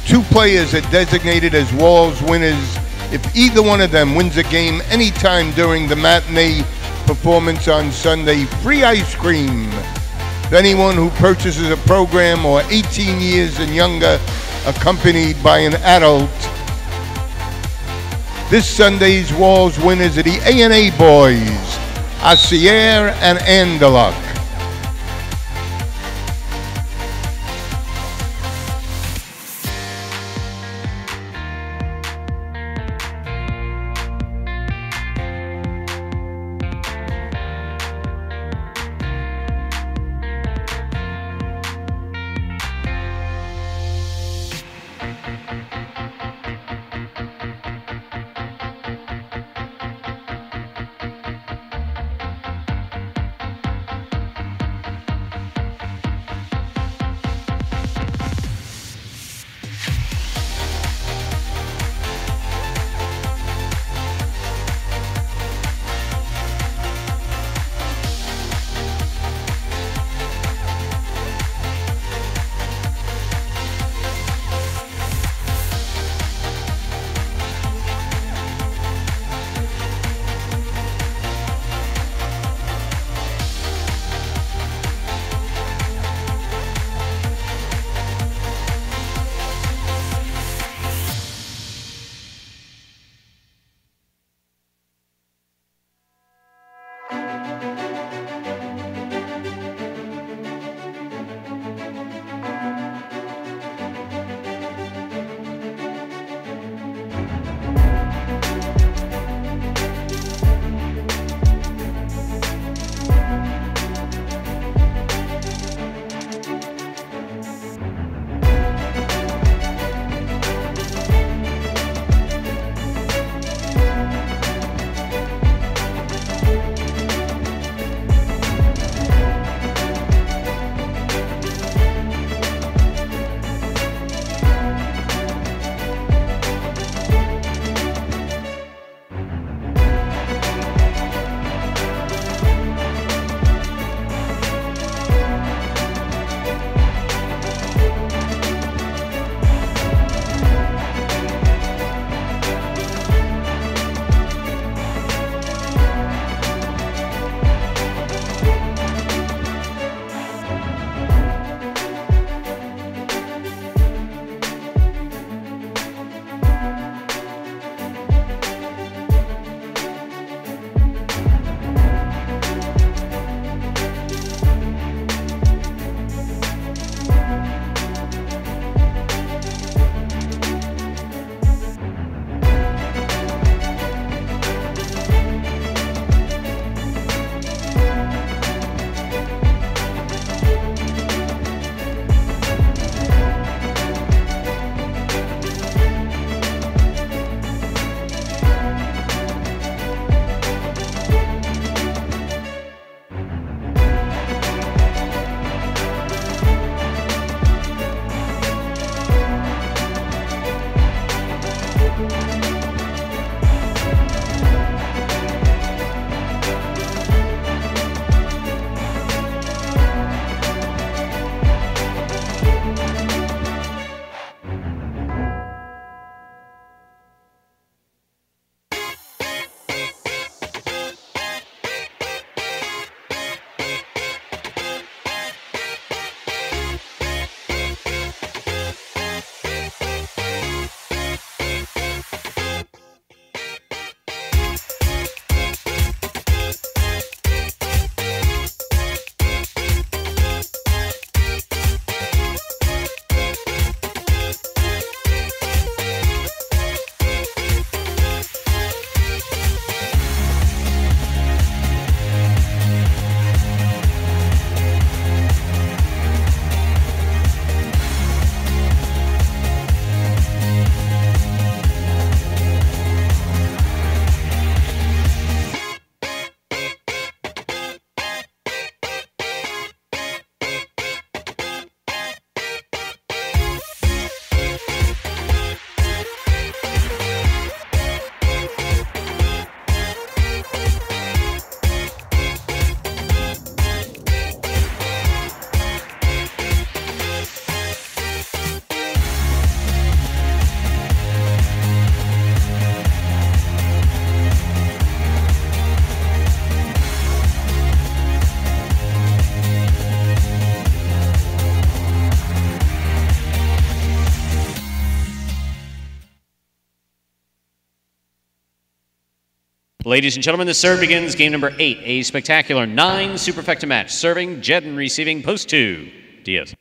2 players are designated as Walls winners. If either one of them wins a game anytime during the matinee performance on Sunday, free ice cream. Anyone who purchases a program or 18 years and younger accompanied by an adult. This Sunday's Walls winners are the A&A boys, Asier and Andaluk. Ladies and gentlemen, the serve begins game number 8, a spectacular 9 superfecta match. Serving, Jedden receiving post 2, Diaz.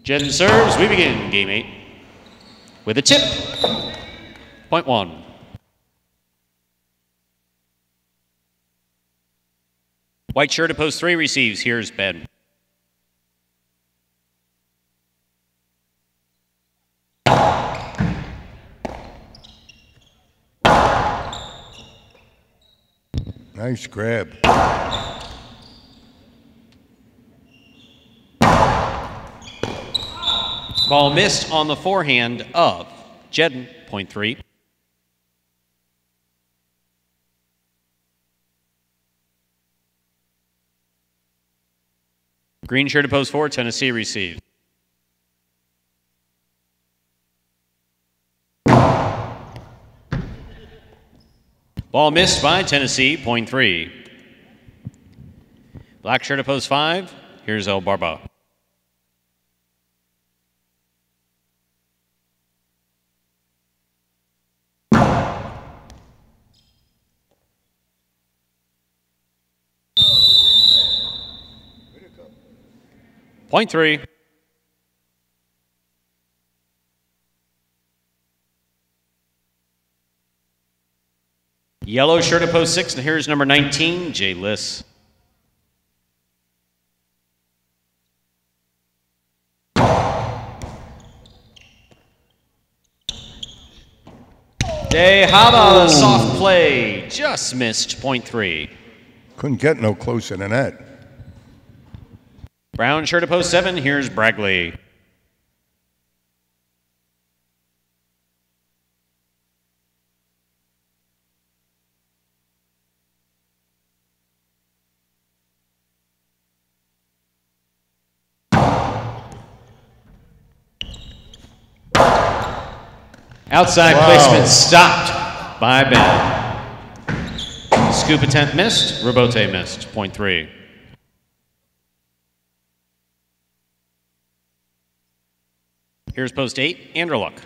Jedden serves, we begin game 8 with a tip, point 1. White shirt at post 3 receives, here's Ben. Nice grab. Ball missed on the forehand of Jedden, point 3. Green shirt at post 4, Tennessee receives. Ball missed by Tennessee, point 3. Black shirt at post 5, here's El Barba. Point 3. Yellow shirt at post 6, and here's number 19, Jay Liss. De Hava, soft play, just missed, point 3. Couldn't get no closer than that. Brown shirt at post 7, here's Bragley. Outside placement stopped by Ben. Scoop attempt missed, Rebote missed, point 3. Here's post 8, Anderluck.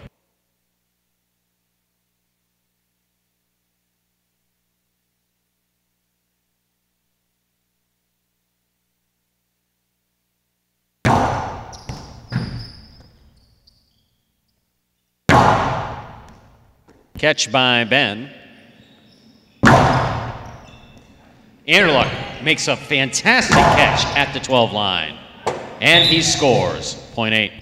Catch by Ben. Anderluck makes a fantastic catch at the 12 line. And he scores, point 8.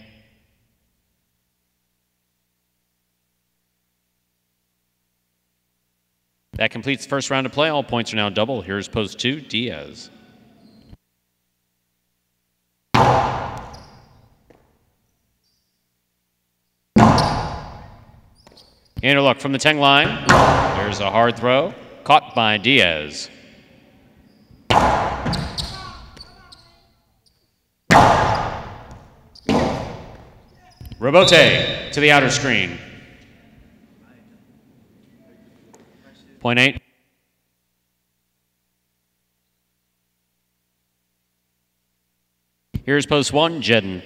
That completes the first round of play. All points are now double. Here's post 2, Diaz. Anderluck from the 10 line. There's a hard throw. Caught by Diaz. Rebote to the outer screen. Point 8. Here's post 1, Jedden.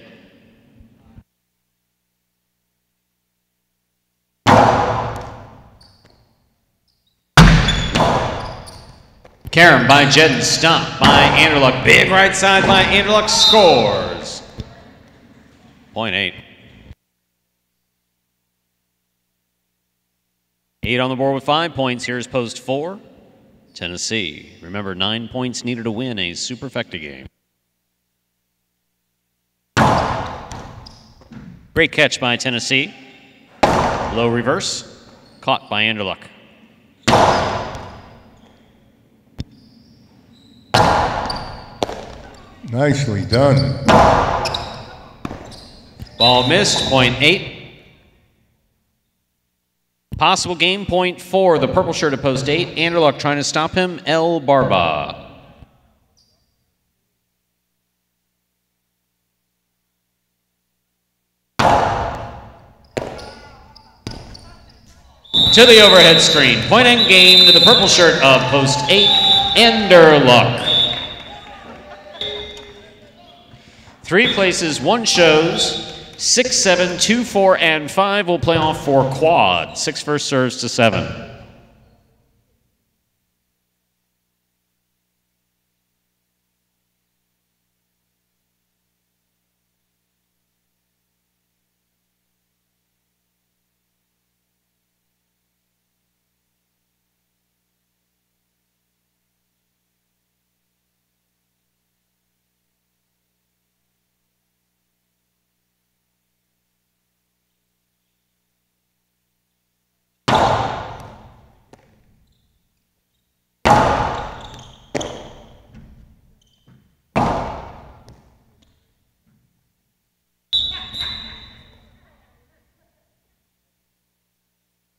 Karam by Jedden, stopped by Anderluck. Big right side by Anderluck, scores. Point 8. 8 on the board with 5 points. Here's post 4, Tennessee. Remember, 9 points needed to win a superfecta game. Great catch by Tennessee. Low reverse, caught by Anderluck. Nicely done. Ball missed, point 8. Possible game, point 4. The purple shirt at post 8. Anderluck trying to stop him, El Barba. To the overhead screen. Point and game to the purple shirt of post 8, Anderluck. 3 places, 1 shows. 6, 7, 2, 4, and 5 will play off for quad. 6 first serves to 7.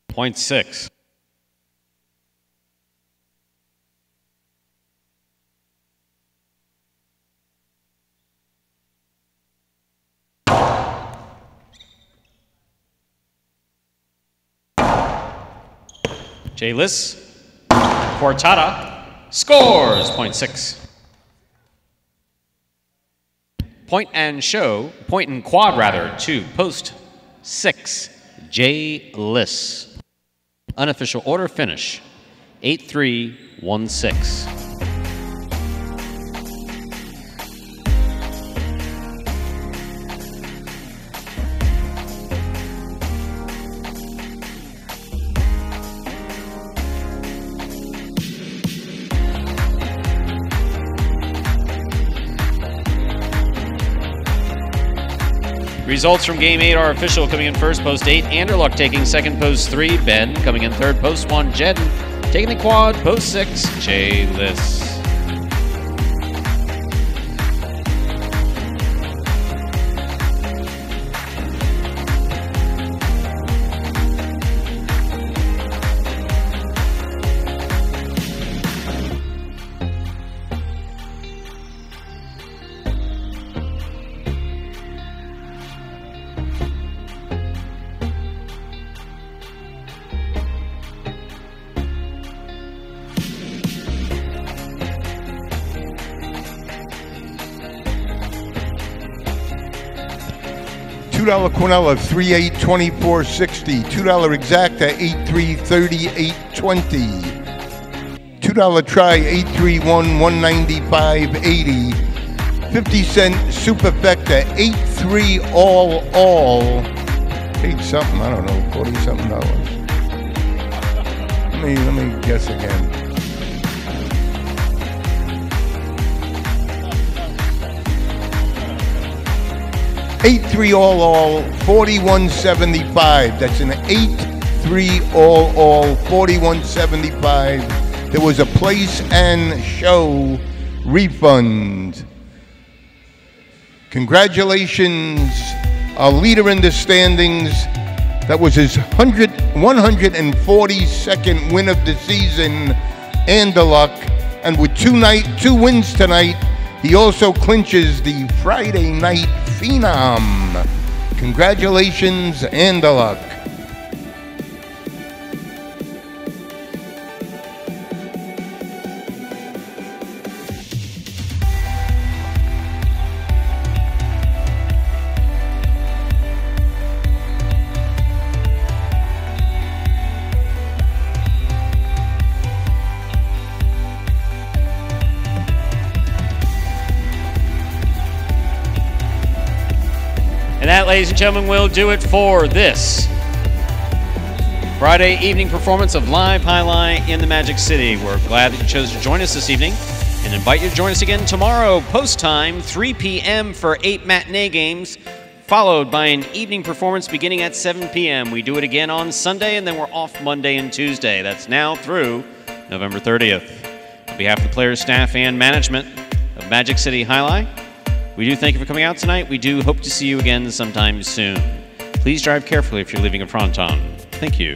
Point 6. J-Liss, Quartada, scores, point 6. Point and show, point and quad rather, to post 6, J-Liss. Unofficial order finish, 8-3-1-6. Results from Game 8 are official. Coming in first, post 8, Anderluck taking second, post 3, Ben. Coming in third, post 1, Jedden. Taking the quad, post 6, J-Liss. $2 Quinella, 3-8-24-60. $2 Exacta, 8-3-38-20. $2 Try, 8-3-1-195-80. 50-cent Superfecta, 8-3 all. Paid something, I don't know, $40-something. Let me guess again. 8-3 all, 41.75. That's an 8-3 all, 41.75. There was a place and show refund. Congratulations, our leader in the standings. That was his 142nd win of the season, Anderluck. And with two wins tonight, he also clinches the Friday Night Phenom. Congratulations, Anderluck. And that, ladies and gentlemen, will do it for this Friday evening performance of Live Highlight in the Magic City. We're glad that you chose to join us this evening and invite you to join us again tomorrow, post time, 3 p.m. for 8 matinee games, followed by an evening performance beginning at 7 p.m. We do it again on Sunday, and then we're off Monday and Tuesday. That's now through November 30th. On behalf of the players, staff, and management of Magic City Highlight, we do thank you for coming out tonight. We do hope to see you again sometime soon. Please drive carefully if you're leaving a Fronton. Thank you.